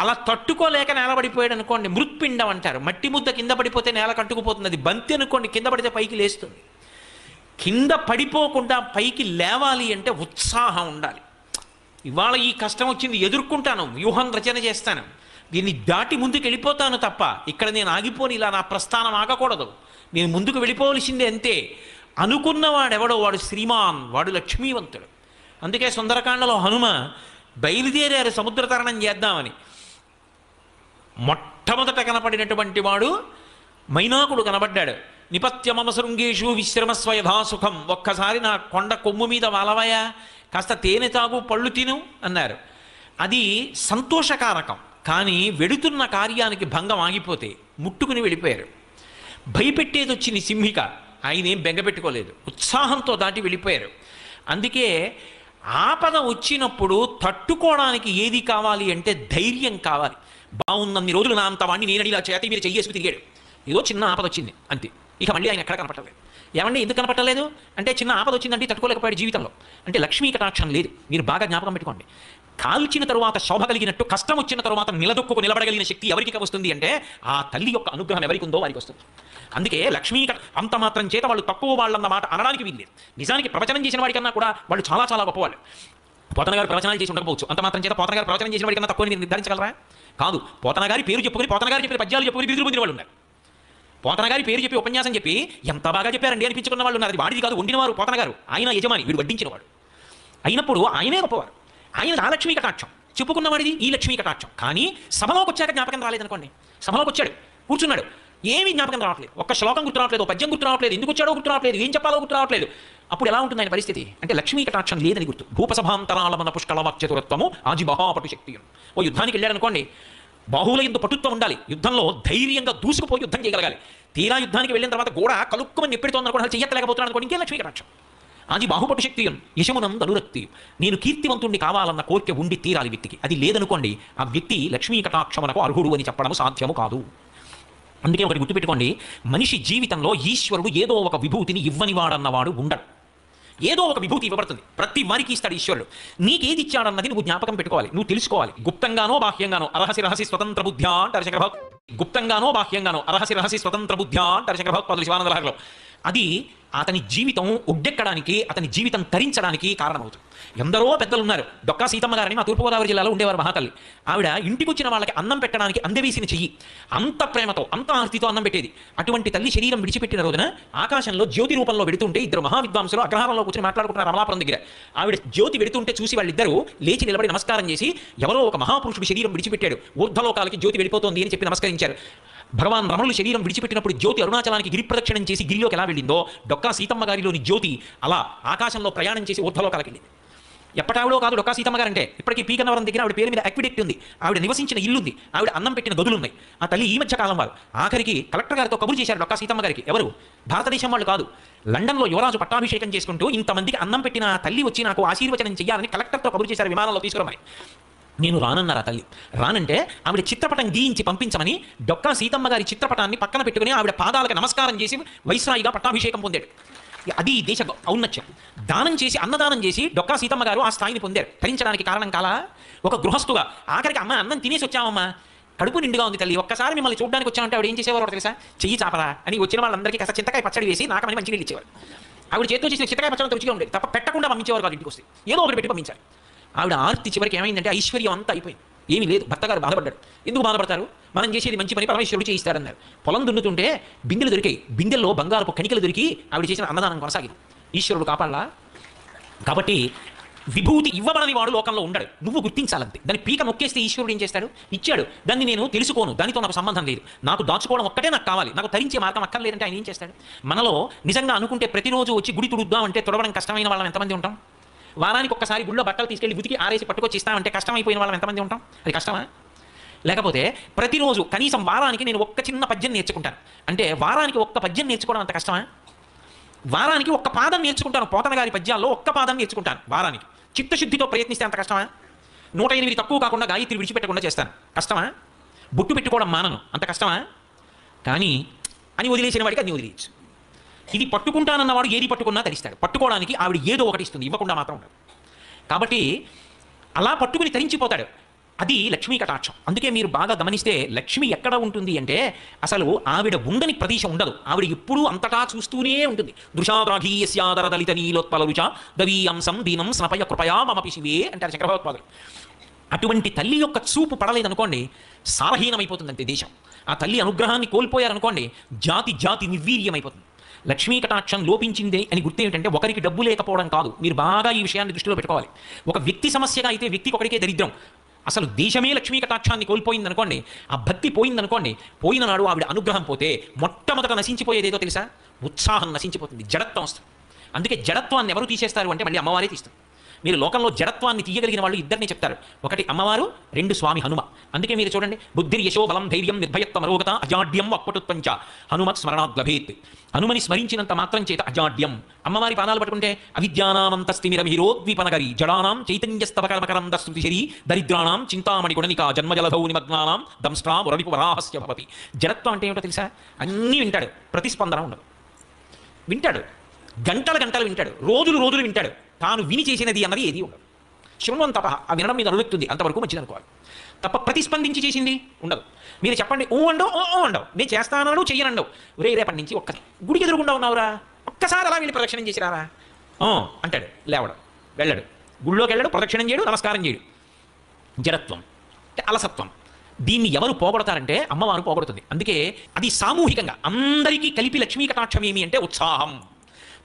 అలా తట్టుకోలేక నేలబడిపోయాడు అనుకోండి, మృత్పిండం అంటారు. మట్టి ముద్ద కింద పడిపోతే నేల కట్టుకుపోతుంది. అది బంతి అనుకోండి, కింద పడితే పైకి లేస్తుంది. కింద పడిపోకుండా పైకి లేవాలి అంటే ఉత్సాహం ఉండాలి. ఇవాళ ఈ కష్టం వచ్చింది, ఎదుర్కొంటాను, వ్యూహం రచన చేస్తాను, దీన్ని దాటి ముందుకు వెళ్ళిపోతాను తప్ప ఇక్కడ నేను ఆగిపోని, ఇలా నా ప్రస్థానం ఆగకూడదు, నేను ముందుకు వెళ్ళిపోవలసిందే అంతే అనుకున్నవాడెవడో వాడు శ్రీమాన్, వాడు లక్ష్మీవంతుడు. అందుకే సుందరకాండలో హనుమ బయలుదేరారు సముద్ర తరణం చేద్దామని. మొట్టమొదట కనపడినటువంటి వాడు మైనాకుడు కనబడ్డాడు. నిపత్యమమ శృంగేషు విశ్రమస్వ యథాసుఖం, ఒక్కసారి నా కొండ కొమ్ము మీద వాలవయా, కాస్త తేనె తాగు, పళ్ళు తిను అన్నారు. అది సంతోషకారకం. కానీ వెడుతున్న కార్యానికి భంగం ఆగిపోతే ముట్టుకుని వెళ్ళిపోయారు. భయపెట్టేది వచ్చింది సింహిక, ఆయనేం బెంగపెట్టుకోలేదు, ఉత్సాహంతో దాటి వెళ్ళిపోయారు. అందుకే ఆపద వచ్చినప్పుడు తట్టుకోవడానికి ఏది కావాలి అంటే ధైర్యం కావాలి. బాగున్నన్ని రోజులు నా అంత వాడిని నేను ఇలా చేతి మీరు చెయ్యేసుకు తిరిగాడు, ఏదో చిన్న ఆపద వచ్చింది అంతే, ఇక మళ్ళీ ఆయన ఎక్కడ కనపడలేదు. ఏమండి ఎందుకు కనపడలేదు అంటే, చిన్న ఆపద వచ్చిందంటే తట్టుకోలేకపోయాడు జీవితంలో అంటే లక్ష్మీ కటాక్షం లేదు. మీరు బాగా జ్ఞాపకం పెట్టుకోండి. కాల్చిన తరువాత శోభ కలిగినట్టు కష్టం వచ్చిన తరువాత నిలదొక్కుకు నిలబడగలిగిన శక్తి ఎవరికి వస్తుంది అంటే ఆ తల్లి యొక్క అనుగ్రహం ఎవరికి ఉందో వారికి వస్తుంది. అందుకే లక్ష్మీ అంత మాత్రం చేత వాళ్ళు తక్కువ వాళ్ళన్న మాట అనడానికి వీల్లేదు. నిజానికి ప్రవచనం చేసిన వాడికన్నా కూడా వాళ్ళు చాలా చాలా గొప్పవాళ్ళు. పోతన గారు ప్రవచనాలు చేసి ఉండకపోవచ్చు, అంత మాత్రం చేత పోతన గారు ప్రవచనం చేసిన వాడికన్నా తక్కువ మీరు నిర్ధారించగలరా? కాదు. పోతన గారి పేరు చెప్పుకొని, పోతన గారు చెప్పిన పద్యాలు చెప్పుకొని బిగులు పొందిన వాళ్ళు ఉన్నారు. పోతన గారి పేరు చెప్పి ఉపన్యాసం చెప్పి ఎంత బాగా చెప్పారండి అనిపించుకున్న వాళ్ళు ఉన్నారు. అది వాడిది కాదు, వండినవారు పోతన గారు, ఆయన యజమాని, వీడు వడ్డించినవాడు అయినప్పుడు ఆయనే గొప్పవారు. ఆయన ఆ లక్ష్మీ కటాక్షం చెప్పుకున్నవాడిది ఈ లక్ష్మీ కటాక్షం. కానీ సభలోకి వచ్చాక జ్ఞాపకం రాలేదనుకోండి. సభలోకి వచ్చాడు, కూర్చున్నాడు, ఏమీ జ్ఞాపకం రావట్లేదు, ఒక్క శ్లోకం గుర్తు రావట్లేదు, పద్యం గుర్తు రావట్లేదు, ఎందుకు వచ్చాడో గుర్తు రావట్లేదు, ఏం చెప్పాలో గుర్తు రావట్లేదు. అప్పుడు ఎలా ఉంటుంది ఆయన పరిస్థితి అంటే లక్ష్మీ కటాక్షం లేదని గుర్తు. భూపసభాంతరాళమన పుష్కల వాక్యతురత్వము ఆజి మహాపటు శక్తియున్. ఓ యుద్ధానికి వెళ్ళాడు అనుకోండి, బాహువుల యందు పటుత్వం ఉండాలి, యుద్ధంలో ధైర్యంగా దూసుకుపోయి యుద్ధం చేయగలగాలి. తీరా యుద్ధానికి వెళ్ళిన తర్వాత కూడా కలుక్కుమని నెప్పెడుతోంది అనుకోండి, చెయ్యలేకపోతున్నాడు అనుకోండి, ఇంకే లక్ష్మీ కటాక్షం. ఆజి బాహుపటు శక్తియున్ యశమునందు అనురక్తి. నేను కీర్తివంతుణ్ణి కావాలన్న కోరిక ఉండి తీరాలి వ్యక్తికి. అది లేదనుకోండి, ఆ వ్యక్తి లక్ష్మీ కటాక్షమునకు అర్హుడు అని చెప్పడము సాధ్యము కాదు. అందుకే ఒకటి గుర్తుపెట్టుకోండి, మనిషి జీవితంలో ఈశ్వరుడు ఏదో ఒక విభూతిని ఇవ్వనివాడన్నవాడు ఉండడు. ఏదో ఒక విభూతి ఇవ్వబడుతుంది, ప్రతి వారికి ఇస్తాడు ఈశ్వరుడు. నీకేది ఇచ్చాడన్నది నువ్వు జ్ఞాపకం పెట్టుకోవాలి, నువ్వు తెలుసుకోవాలి. గుప్తంగానో బాహ్యంగానో అర్హసి రహసి స్వతంత్ర బుద్ధ్యా అంటారు శంకరభక్తులు. గుప్తంగానో బాహ్యంగానో అర్హసి రహసి స్వతంత్ర బుద్ధ్యా అంటారు శంకరభక్తులు శివానంద లహరిలో. అది అతని జీవితం ఒడ్డెక్కడానికి, అతని జీవితం తరించడానికి కారణమవుతుంది. ఎందరో పెద్దలు ఉన్నారు. డొక్కా సీతమ్మ గారని మా తూర్పుగోదావరి జిల్లాలో ఉండేవారు మహాతల్లి. ఆవిడ ఇంటికి వచ్చిన వాళ్ళకి అన్నం పెట్టడానికి అందవేసిన చెయ్యి, అంత ప్రేమతో అంత ఆర్తితో అన్నం పెట్టేది. అటువంటి తల్లి శరీరం విడిచిపెట్టిన రోజున ఆకాశంలో జ్యోతి రూపంలో వెడుతుంటే ఇద్దరు మహావిద్వాంసులు అగ్రహారంలో కూర్చొని మాట్లాడుకుంటున్నారు అమలాపురం దగ్గర. ఆవిడ జ్యోతి వెడుతుంటే చూసి వాళ్ళిద్దరూ లేచి నిలబడి నమస్కారం చేసి, ఎవరో ఒక మహాపురుషుడు శరీరం విడిచిపెట్టాడు, ఊర్ధ్వలోకాలకి జ్యోతి వెళ్ళిపోతోంది అని చెప్పి నమస్కరించారు. భగవాన్ రమణులు శరీరం విడిచిపెట్టినప్పుడు జ్యోతి అరుణాచలానికి గిరి ప్రదక్షిణం చేసి గిరిలోకి ఎలా వెళ్ళిందో, డొక్కా సీతమ్మ గారిలోని జ్యోతి అలా ఆకాశంలో ప్రయాణం చేసి ఊర్ధ్వలోకాలకి వెళ్ళింది. ఎప్పటావిడో కాదు డొక్కా సీతమ్మ గారు అంటే. ఇప్పటికీ పీకనవరం దగ్గర ఆవిడ పేరు మీద అక్విడెక్ట్ ఉంది, ఆవిడ నివసించిన ఇల్లుంది, ఆవిడ అన్నం పెట్టిన గదులున్నాయి. ఆ తల్లి ఈ మధ్య కాలం వారు ఆఖరికి కలెక్టర్ గారితో కబురు చేశారు డొక్కా సీతమ్మ గారికి. ఎవరు? భారతదేశం వాళ్ళు కాదు, లండన్లో యువరాజు పట్టాభిషేకం చేసుకుంటూ ఇంతమందికి అన్నం పెట్టిన తల్లి వచ్చి నాకు ఆశీర్వచనం చేయాలని కలెక్టర్తో కబురు చేశారు విమానంలో తీసుకురమని. నేను రానన్నారు ఆ తల్లి. రానంటే ఆవిడ చిత్రపటం గీయించి పంపించమని డొక్కా సీతమ్మ గారి చిత్రపటాన్ని పక్కన పెట్టుకుని ఆవిడ పాదాలకు నమస్కారం చేసి వైస్రాయిగా పట్టాభిషేకం పొందాడు. అది దేశ ఔన్నత్యం. దానం చేసి అన్నదానం చేసి డొక్కా సీతమ్మ గారు ఆ స్థాయిని పొందారు. ధరించడానికి కారణం కాలా? ఒక గృహస్థుగా ఆఖరికి అమ్మ అన్నం తినేసి వచ్చామమ్మా, కడుపు నిండుగా ఉంది తల్లి, ఒక్కసారి మిమ్మల్ని చూడడానికి వచ్చామంటే ఆవిడ ఏం చేసేవారు తెలుసా? చెయ్యి చాపరా అని వచ్చిన వాళ్ళందరికీ కాస్త చింతకాయ పచ్చడి వేసి నాకమని మంచి నీళ్ళు ఇచ్చేవారు. ఆవిడ చేతితో చేసిన చింతకాయ పచ్చడి రుచిగా ఉండేది, తప్ప పెట్టకుండా పంపించేవారు కాదు. ఇంటికి వస్తే ఏదో ఒకటి పెట్టి పంపించారు. ఆవిడ ఆర్తి చివరికి ఏమైందంటే ఐశ్వర్యం అంతా అయిపోయింది, ఏమీ లేదు. భర్తగారు బాధపడ్డాడు. ఎందుకు బాధపడతారు? మనం చేసేది మంచి పని, పరమేశ్వరుడు చేయిస్తారన్నారు. పొలం దున్నుతుంటే బిందెలు దొరికాయి, బిందెల్లో బంగారపు కణికలు దొరికి ఆవిడ చేసిన అన్నదానం కొనసాగింది. ఈశ్వరుడు కాపాడలా? కాబట్టి విభూతి ఇవ్వబడని వాడు లోకంలో ఉండడు, నువ్వు గుర్తించాలంతే. దాన్ని పీక నొక్కేస్తే ఈశ్వరుడు ఏం చేస్తాడు? ఇచ్చాడు, దాన్ని నేను తెలుసుకోను, దానితో నాకు సంబంధం లేదు, నాకు దాచుకోవడం ఒక్కటే నాకు కావాలి, నాకు తరించే మార్గం అక్కర్లేదంటే ఆయన ఏం చేస్తాడు? మనలో నిజంగా అనుకుంటే ప్రతిరోజు వచ్చి గుడి తుడుద్దాం అంటే తుడవడం కష్టమైన వాళ్ళం ఎంతమంది ఉంటాం? వారానికి ఒక్కసారి గుళ్ళో బట్టలు తీసుకెళ్ళి ఉతికి ఆరేసి పట్టుకొచ్చి ఇస్తామంటే కష్టమైపోయిన వాళ్ళం ఎంతమంది ఉంటాం? అది కష్టమా? లేకపోతే ప్రతిరోజు కనీసం వారానికి నేను ఒక్క చిన్న పద్యం నేర్చుకుంటాను అంటే వారానికి ఒక్క పద్యం నేర్చుకోవడం అంత కష్టమా? వారానికి ఒక్క పాదం నేర్చుకుంటాను, పోతన గారి పద్యాల్లో ఒక్క పాదం నేర్చుకుంటాను వారానికి, చిత్తశుద్ధితో ప్రయత్నిస్తే అంత కష్టమా? 108 తక్కువ కాకుండా గాయత్రి విడిచిపెట్టకుండా చేస్తాను, కష్టమా? బొట్టు పెట్టుకోవడం మానను, అంత కష్టమా? కానీ అని వదిలేసిన వాడికి అన్ని వదిలేయచ్చు. ఇది పట్టుకుంటానన్నవాడు ఏది పట్టుకున్నా తరిస్తాడు. పట్టుకోవడానికి ఆవిడ ఏదో ఒకటి ఇస్తుంది, ఇవ్వకుండా మాత్రం ఉండదు. కాబట్టి అలా పట్టుకుని తరించిపోతాడు. అది లక్ష్మీ కటాక్షం. అందుకే మీరు బాగా గమనిస్తే లక్ష్మి ఎక్కడ ఉంటుంది అంటే అసలు ఆవిడ ఉండని ప్రదేశం ఉండదు, ఆవిడ ఎప్పుడూ అంతటా చూస్తూనే ఉంటుంది. దృశాద్రాఘీయస్యాదర దళిత నీలోత్పల రుచ దవీయంసం దీనం స్నపయ కృపయా మమపి శివే అంటారు శంకరభగవత్పాదులు. అటువంటి తల్లి యొక్క చూపు పడలేదనుకోండి సారహీనమైపోతుందంటే దేశం. ఆ తల్లి అనుగ్రహాన్ని కోల్పోయారనుకోండి జాతి జాతి నిర్వీర్యమైపోతుంది. లక్ష్మీ కటాక్షం లోపించింది అని గుర్తు ఏమిటంటే ఒకరికి డబ్బు లేకపోవడం కాదు. మీరు బాగా ఈ విషయాన్ని దృష్టిలో పెట్టుకోవాలి. ఒక వ్యక్తి సమస్యగా అయితే వ్యక్తికి ఒకరికే దరిద్రం. అసలు దేశమే లక్ష్మీ కటాక్షాన్ని కోల్పోయిందనుకోండి, ఆ భక్తి పోయిందనుకోండి, పోయిన నాడు ఆవిడ అనుగ్రహం పోతే మొట్టమొదట నశించిపోయేదేదో తెలుసా? ఉత్సాహం నశించిపోతుంది, జడత్వం వస్తుంది. అందుకే జడత్వాన్ని ఎవరు తీసేస్తారు అంటే మళ్ళీ అమ్మవారే తీస్తారు. మీరు లోకంలో జడత్వాన్ని తీయగలిగిన వాళ్ళు ఇద్దరిని చెప్తారు, ఒకటి అమ్మవారు, రెండు స్వామి హనుమ. అందుకే మీరు చూడండి, బుద్ధిర్ యశో బలం ధైర్యం నిర్భయత్వమరోగత అజాడ్యం వక్పటుత్వంచ హనుమత్ స్మరణాద్ లభేత్. హనుమని స్మరించినంత మాత్రం చేత అజాడ్యం. అమ్మవారి పాదాలు పట్టుకుంటే అవిద్యానామంతస్తిమిరమిహిరోద్వీపనగరి జడానాం చైతన్యస్తవకర్మకరంద స్తుతిశరీ దరిద్రాణం చింతామణి గుణనికా జన్మజలధౌ నిమగ్నానాం దంష్ట్రా మురవిపు వరాహస్య భవతి. జడత్వం అంటే ఏమిటో తెలుసా? అన్నీ వింటాడు, ప్రతిస్పందన ఉండదు. వింటాడు, గంటలు గంటలు వింటాడు, రోజులు రోజులు వింటాడు, తాను విని చేసినది అన్నది ఏది ఉండదు. శృణ్వంతప, ఆ వినడం మీద అనులెక్తుంది, అంతవరకు మంచిది అనుకోవాలి తప్ప ప్రతిస్పందించి చేసింది ఉండదు. మీరు చెప్పండి ఊ అండవు ఓ అండవు, నేను చేస్తానడు చెయ్యనండవు, రేపటి నుంచి ఒక్కటి గుడికి ఎదురుగుండా ఉన్నావురా, ఒక్కసారి అలా వెళ్ళి ప్రదక్షిణం చేసిరారా అంటాడు. లేవడం, వెళ్ళడు, గుళ్ళోకి వెళ్ళడు, ప్రదక్షిణం చేయడు, నమస్కారం చేయడు. జడత్వం అంటే అలసత్వం. దీన్ని ఎవరు పోగొడతారంటే అమ్మవారు పోగొడుతుంది. అందుకే అది సామూహికంగా అందరికీ కలిపి లక్ష్మీ కటాక్షం ఏమి అంటే ఉత్సాహం.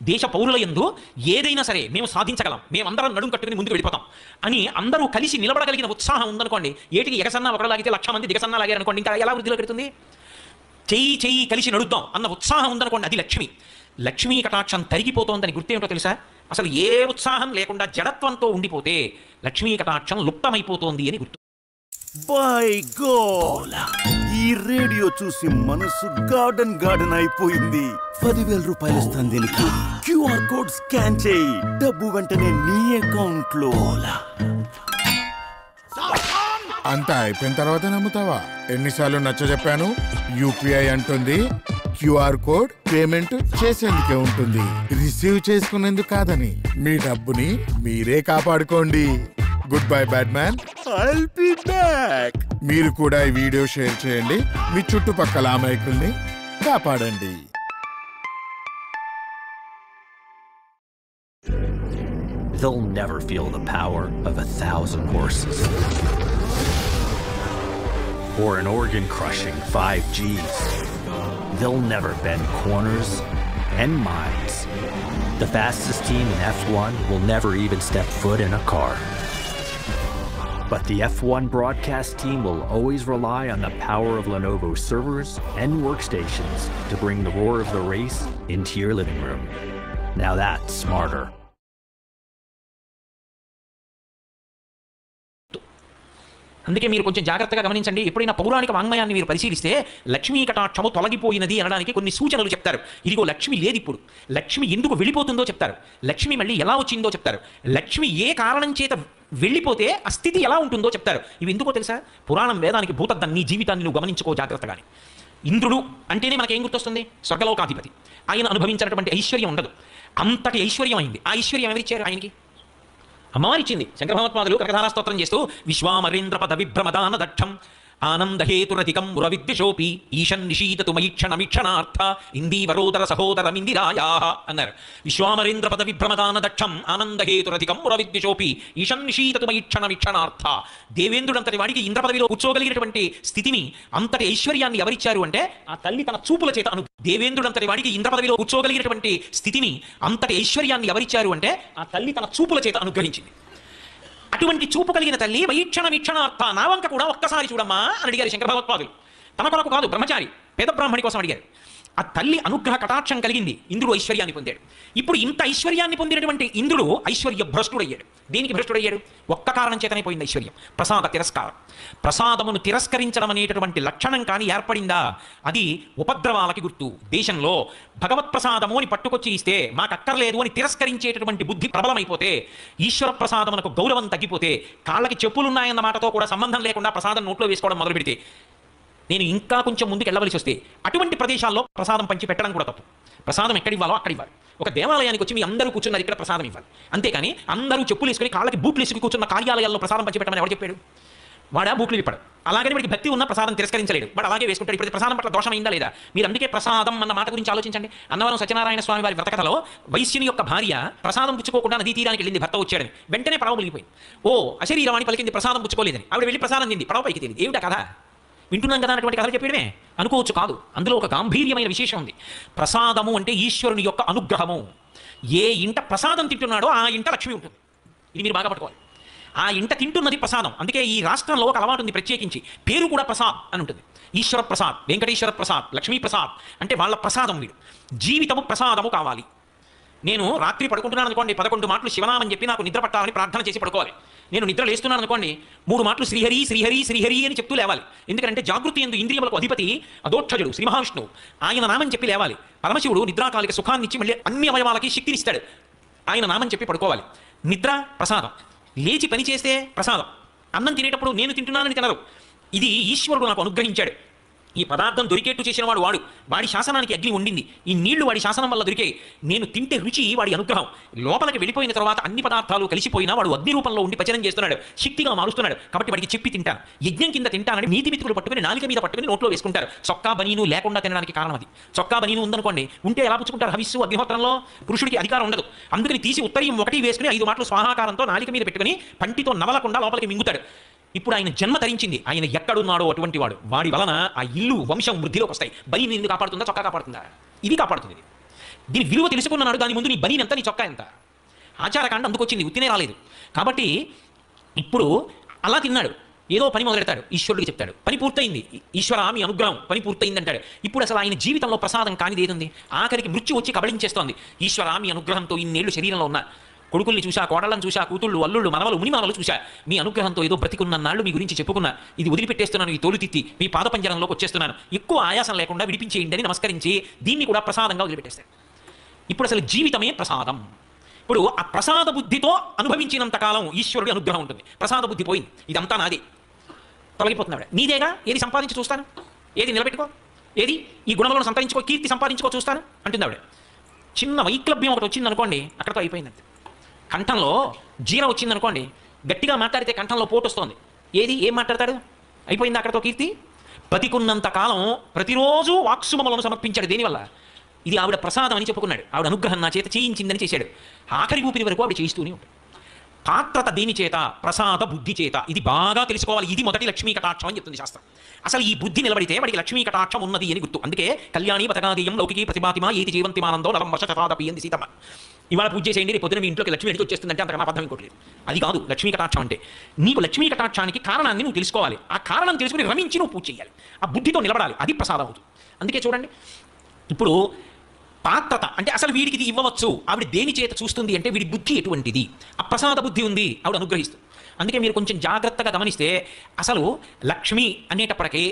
దేశ పౌరుల యందు ఏదైనా సరే మేము సాధించగలం, మేమందరం నడుం కట్టుకుని ముందుకు వెళ్ళిపోతాం అని అందరూ కలిసి నిలబడగలిగిన ఉత్సాహం ఉందనుకోండి. ఏటికి ఎగసన్నా ఒకలాగితే 1,00,000 మంది దిగసన్నా లాగారనుకోండి, ఇంకా ఎలా వృద్ధిలో పెడుతుంది? చెయ్యి చెయ్యి కలిసి నడుద్దాం అన్న ఉత్సాహం ఉందనుకోండి, అది లక్ష్మి. లక్ష్మీ కటాక్షం తరిగిపోతోందని గుర్తేమిటో తెలుసా? అసలు ఏ ఉత్సాహం లేకుండా జడత్వంతో ఉండిపోతే లక్ష్మీ కటాక్షం లుప్తమైపోతోంది అని గుర్తు. బై గాడ్, ఈ రేడియో చూసి మనసు గార్డెన్ అయిపోయింది. 10,000 రూపాయలు ఇస్తాను దీనికి. క్యూఆర్ కోడ్ స్కాన్ చేయి, డబ్బు వెంటనే నీ అకౌంట్ లో. అంతా అయిపోయిన తర్వాత నమ్ముతావా? ఎన్నిసార్లు నచ్చ చెప్పాను? యూపీఐ అంటుంది, క్యూఆర్ కోడ్ పేమెంట్ చేసేందుకే ఉంటుంది, రిసీవ్ చేసుకునేందుకు కాదని. మీ డబ్బుని మీరే కాపాడుకోండి. Good bye bad man, I'll be back. మీరు కూడా ఈ వీడియో షేర్ చేయండి, మీ చుట్టుపక్కల అమాయకుల్ని కాపాడండి. they'll never feel the power of 1,000 horses. Or an organ-crushing 5Gs. They'll never bend corners and minds. The fastest team in F1 will never even step foot in a car. But the F1 broadcast team will always rely on the power of Lenovo servers and workstations to bring the roar of the race into your living room. Now that's smarter. అందుకే మీరు కొంచెం జాగ్రత్తగా గమనించండి. ఎప్పుడైనా పౌరాణిక వాంగ్మయాన్ని మీరు పరిశీలిస్తే లక్ష్మీ కటాక్షము తొలగిపోయినది అనడానికి కొన్ని సూచనలు చెప్తారు. ఇదిగో లక్ష్మి లేదు ఇప్పుడు, లక్ష్మి ఎందుకు వెళ్ళిపోతుందో చెప్తారు, లక్ష్మి మళ్ళీ ఎలా వచ్చిందో చెప్తారు, లక్ష్మి ఏ కారణం చేత వెళ్ళిపోతే ఆ స్థితి ఎలా ఉంటుందో చెప్తారు. ఇవి ఎందుకో తెలుసా? పురాణం వేదానికి భూతద్దం. నీ జీవితాన్ని నువ్వు గమనించుకో జాగ్రత్తగానే. ఇంద్రుడు అంటేనే మనకేం గుర్తొస్తుంది? స్వర్గలోకాధిపతి. ఆయన అనుభవించినటువంటి ఐశ్వర్యం ఉండదు, అంతటి ఐశ్వర్యం అయింది. ఆ ఐశ్వర్యం ఎవరిచ్చారు ఆయనకి? అమ్మవారిచ్చింది. శంకర భగవత్పాదులు కనకధారా స్తోత్రం చేస్తూ విశ్వామరేంద్ర పద విభ్రమదాన దక్షం ఆనందహేతురధికం మురవిద్విషోపి ఈశన్ నిశీతతు మయిక్షణమిక్షణార్థ ఇందీవరోదర సహోదరమిందిరాయా అన్నారు. విశ్వామరేంద్ర పద విభ్రమదాన దక్షం ఆనందహేతురధికం మురవిద్విషోపి ఈశన్ నిశీతతు మయిక్షణమిక్షణార్థ. దేవేంద్రుడంతటి వాడికి ఇంద్ర పదవిలో కూర్చోగలిగినటువంటి స్థితిని, అంతటి ఐశ్వర్యాన్ని ఎవరిచ్చారు అంటే ఆ తల్లి తన చూపుల చేత దేవేంద్రుడంతటి వాడికి ఇంద్ర పదవిలో కూర్చోగలిగినటువంటి స్థితిని, అంతటి ఐశ్వర్యాన్ని ఎవరిచ్చారు అంటే ఆ తల్లి తన చూపుల చేత అనుగ్రహించింది. అటువంటి చూపు కలిగిన తల్లి వీక్షణార్థ నా వంక కూడా ఒక్కసారి చూడమ్మా అని అడిగారు శంకర భగవత్పాదులు. తన కొరకు కాదు, బ్రహ్మచారి పేద బ్రాహ్మణి కోసం అడిగారు. ఆ తల్లి అనుగ్రహ కటాక్షం కలిగింది. ఇంద్రుడు ఐశ్వర్యాన్ని పొందాడు. ఇప్పుడు ఇంత ఐశ్వర్యాన్ని పొందినటువంటి ఇంద్రుడు ఐశ్వర్య భ్రష్టుడయ్యాడు. దేనికి భ్రష్టుడయ్యాడు? ఒక్క కారణం చేతనే పోయింది ఐశ్వర్యం, ప్రసాద తిరస్కారం. ప్రసాదమును తిరస్కరించడం అనేటటువంటి లక్షణం కానీ ఏర్పడిందా, అది ఉపద్రవాలకి గుర్తు. దేశంలో భగవత్ ప్రసాదము అని పట్టుకొచ్చి ఇస్తే మాకు అక్కర్లేదు అని తిరస్కరించేటటువంటి బుద్ధి ప్రబలమైపోతే, ఈశ్వర ప్రసాదమునకు గౌరవం తగ్గిపోతే, కాళ్ళకి చెప్పులున్నాయన్న మాటతో కూడా సంబంధం లేకుండా ప్రసాదం నోట్లో వేసుకోవడం మొదలు పెడితే, నేను ఇంకా కొంచెం ముందుకు వెళ్ళవలసి వస్తే అటువంటి ప్రదేశాల్లో ప్రసాదం పంచి పెట్టడం కూడా తప్పు. ప్రసాదం ఎక్కడ ఇవ్వాలో అక్కడ ఇవ్వాలి. ఒక దేవాలయానికి వచ్చి మీ అందరూ కూర్చున్నారు, ఇక్కడ ప్రసాదం ఇవ్వాలి. అంతేకాని అందరూ చెప్పులు వేసుకుని కాళ్ళకి బూట్లు వేసుకుని కూర్చున్న కార్యాలయాల్లో ప్రసాదం పంచి పెట్టమని ఎవరు చెప్పాడు? వాడా బూట్లు విప్పాడు. అలాగని వాడికి భక్తి ఉన్న ప్రసాదం తిరస్కరించలేడు, వాడు అలాగే వేసుకుంటాడు. ఇప్పుడు ప్రసాదం పట్ల దోషమైందా లేదా? మీరు అందుకే ప్రసాదం అన్న మాట గురించి ఆలోచించండి. అన్నవరం సత్యనారాయణ స్వామి వారి వ్రతకథలో వైశ్యుని యొక్క భార్య ప్రసాదం పుచ్చుకోకుండా నదీ తీరానికి వెళ్ళింది, భర్త వచ్చాడని. వెంటనే పడవ మునిగిపోయింది. ఓ అశరీరవాణి పలికింది, ప్రసాదం పుచ్చుకోలేదని. ఆవిడ వెళ్ళి ప్రసాదం తింది, పడవ పైకి తేలింది. ఏమిటా కథ? వింటున్నాం కదా అన్నటువంటి కథలు చెప్పడమే అనుకోవచ్చు. కాదు, అందులో ఒక గాంభీర్యమైన విశేషం ఉంది. ప్రసాదము అంటే ఈశ్వరుని యొక్క అనుగ్రహము. ఏ ఇంట ప్రసాదం తింటున్నాడో ఆ ఇంట లక్ష్మి ఉంటుంది. ఇది మీరు బాగా పట్టుకోవాలి. ఆ ఇంట తింటున్నది ప్రసాదం. అందుకే ఈ రాష్ట్రంలో ఒక అలవాటు ఉంది, ప్రత్యేకించి పేరు కూడా ప్రసాద్ అని ఉంటుంది. ఈశ్వర ప్రసాద్, వెంకటేశ్వర ప్రసాద్, లక్ష్మీ ప్రసాద్ అంటే వాళ్ళ ప్రసాదం. వీడు జీవితము ప్రసాదము కావాలి. నేను రాత్రి పడుకుంటున్నాను అనుకోండి, 11 మాటలు శివనామం చెప్పి నాకు నిద్ర పట్టాలని ప్రార్థన చేసి పడుకోవాలి. నేను నిద్ర లేస్తున్నాను అనుకోండి, 3 మాటలు శ్రీహరి శ్రీహరి శ్రీహరి అని చెప్తూ లేవాలి. ఎందుకంటే జాగృతి ఎందు ఇంద్రియములకు అధిపతి అదోక్షజుడు శ్రీ మహావిష్ణువు, ఆయన నామం చెప్పి లేవాలి. పరమశివుడు నిద్రాకాలిక సుఖాన్ని ఇచ్చి మళ్ళీ అన్ని అవయవాలకి శక్తినిస్తాడు. ఆయన నామం చెప్పి పడుకోవాలి. నిద్ర ప్రసాదం, లేచి పని చేస్తే ప్రసాదం. అన్నం తినేటప్పుడు నేను తింటున్నానని తినరు. ఇది ఈశ్వరుడు నాకు అనుగ్రహించాడు. ఈ పదార్థం దొరికేట్టు చేసిన వాడి శాసనానికి అగ్ని ఉండింది. ఈ నీళ్లు వాడి శాసనం వల్ల దొరికాయి. నేను తింటే రుచి వాడి అనుగ్రహం. లోపలికి వెళ్ళిపోయిన తర్వాత అన్ని పదార్థాలు కలిసిపోయినా వాడు అగ్ని రూపంలో ఉండి పచనం చేస్తున్నాడు, శక్తిగా మారుస్తున్నాడు. కాబట్టి వాడికి చెప్పి తింటాను. యజ్ఞం కింద తింటానని నీతి మిత్రులు పట్టుకుని నాలుక మీద పట్టుకుని నోట్లో వేసుకుంటారు. చొక్కా బనీను లేకుండా తినడానికి కారణం అది. చొక్కా బనీను ఉందనుకోండి, ఉంటే ఎలా పుచ్చుకుంటారు? హవిస్సు అగ్నిహోత్రంలో పురుషుడికి అధికారం ఉండదు. అందుకని తీసి ఉత్తరీయం ఒకటి వేసుకుని 5 మాటలు స్వాహాకారంతో నాలిక మీద పెట్టుకుని పంటితో నవలకుండా లోపలికి మింగుతాడు. ఇప్పుడు ఆయన జన్మ ధరించింది. ఆయన ఎక్కడున్నాడో అటువంటి వాడి వలన ఆ ఇల్లు వంశం వృద్ధిలోకి వస్తాయి. బనీ నిన్ను కాపాడుతుందా, చొక్కా కాపాడుతుందా? ఇది కాపాడుతుంది. దీని విలువ తెలుసుకున్నాడు. దాని ముందు నీ బనీ ఎంత, నీ చొక్కా ఎంత? ఆచారకాండ అందుకొచ్చింది, ఉత్తినే రాలేదు. కాబట్టి ఇప్పుడు అలా తిన్నాడు, ఏదో పని మొదలెడతాడు, ఈశ్వరుడికి చెప్తాడు, పని పూర్తయింది, ఈశ్వర మీ అనుగ్రహం, పని పూర్తయింది అంటాడు. ఇప్పుడు అసలు ఆయన జీవితంలో ప్రసాదం కానిది ఏదుంది? ఆఖరికి మృత్యు వచ్చి కబళించేస్తోంది. ఈశ్వర మీ అనుగ్రహంతో ఇన్నేళ్లు శరీరంలో ఉన్నా, కొడుకుల్ని చూశా, కోడళ్ళని చూశా, కూతుళ్ళు, అల్లుళ్ళు, మనవలు, ముని మనవలు చూశా, మీ అనుగ్రహంతో ఏదో బ్రతికున్న నాళ్ళు మీ గురించి చెప్పుకున్నా, ఇది వదిలిపెట్టేస్తున్నాను, ఈ తోలుతిత్తి మీ పాదపంజరంలోకి వచ్చేస్తున్నాను, ఎక్కువ ఆయాసం లేకుండా విడిపించేయండి అని నమస్కరించి దీన్ని కూడా ప్రసాదంగా వదిలిపెట్టేస్తాడు. ఇప్పుడు అసలు జీవితమే ప్రసాదం. ఇప్పుడు ఆ ప్రసాద బుద్ధితో అనుభవించినంత కాలం ఈశ్వరుడి అనుగ్రహం ఉంటుంది. ప్రసాద బుద్ధి పోయింది, ఇదంతా నాదే, తొలగిపోతున్నాడు. నీదేగా, ఏది సంపాదించి చూస్తాను, ఏది నిలబెట్టుకో, ఏది ఈ గుణములను సంతరించుకో, కీర్తి సంపాదించుకో చూస్తాను అంటుంది ఆవిడ. చిన్న వైక్లభ్యం ఒకటి వచ్చింది అనుకోండి, అక్కడతో అయిపోయిందంతే. కంఠంలో జీర వచ్చిందనుకోండి, గట్టిగా మాట్లాడితే కంఠంలో పోటు వస్తుంది. ఏది ఏం మాట్లాడతాడు? అయిపోయింది అక్కడతో కీర్తి. బతికున్నంత కాలం ప్రతిరోజు వాక్సుమములను సమర్పించాడు. దేనివల్ల? ఇది ఆవిడ ప్రసాదం అని చెప్పుకున్నాడు. ఆవిడ అనుగ్రహం నా చేత చేయించిందని చేశాడు. ఆఖరి ఊపిరి వరకు ఆవిడ చేయిస్తూనే ఉంటాడు. పాత్రత దేని చేత? ప్రసాద బుద్ధి చేత. ఇది బాగా తెలుసుకోవాలి. ఇది మొదటి లక్ష్మీ కటాక్షం అని చెప్తుంది శాస్త్రం. అసలు ఈ బుద్ధి నిలబడితే వాడికి లక్ష్మీ కటాక్షం ఉన్నది అని గుర్తు. అందుకే కళ్యాణి పథకాదీయం లౌకికీ ప్రతిభాతిమా ఏతి జీవంతిమానందో నలం వర్ష చతాదపి అంది సీతమ్మ. ఇవాళ పూజ చేయండి, రేపు పొద్దున మీ ఇంట్లోకి లక్ష్మీ ఎడికి వచ్చేస్తుందంటే అంతకన్నా అబద్ధం ఇంకోట్లేదు. అది కాదు లక్ష్మీ కటాక్షం అంటే. నీకు లక్ష్మీ కటాక్షానికి కారణాన్ని నువ్వు తెలుసుకోవాలి. ఆ కారణం తెలుసుకుని రమించి నువ్వు పూజ చేయాలి. ఆ బుద్ధితో నిలబడాలి. అది ప్రసాదం అవుతుంది. అందుకే చూడండి, ఇప్పుడు పాత్రత అంటే అసలు వీడికి ఇది ఇవ్వవచ్చు, ఆవిడ దేని చేత చూస్తుంది అంటే వీడి బుద్ధి ఎటువంటిది. ఆ ప్రసాద బుద్ధి ఉంది, ఆవిడ అనుగ్రహిస్తుంది. అందుకే మీరు కొంచెం జాగ్రత్తగా గమనిస్తే అసలు లక్ష్మి అనేటప్పటికీ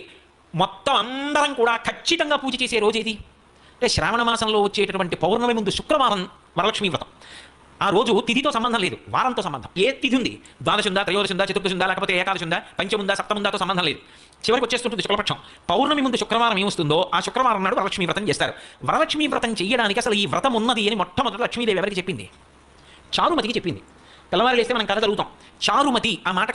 మొత్తం అందరం కూడా ఖచ్చితంగా పూజ చేసే రోజు ఏది అంటే శ్రావణ మాసంలో వచ్చేటటువంటి పౌర్ణమి ముందు శుక్రవారం వరలక్ష్మీ వ్రతం. ఆ రోజు తిథితో సంబంధం లేదు, వారంతో సంబంధం. ఏ తిథి ఉంది, ద్వాదశి ఉందా, త్రయోదశి ఉందా, చతుర్దశి ఉందా, లేకపోతే ఏకాదశి ఉందా, పంచముందా, సప్తముందాతో సంబంధం లేదు. చివరికి వచ్చేస్తుంటుంది శుక్లపక్షం. పౌర్ణమి ముందు శుక్రవారం ఏమొస్తుందో ఆ శుక్రవారం నాడు వరలక్ష్మీ వ్రతం చేస్తారు. వరలక్ష్మీ వ్రతం చేయడానికి అసలు ఈ వ్రతం ఉన్నది అని మొట్టమొదటి లక్ష్మీదేవి ఎవరికి చెప్పింది? చారుమతికి చెప్పింది. తెల్లవారు లేస్తే మనం కథ చదువుతాం. చారుమతి ఆ మాట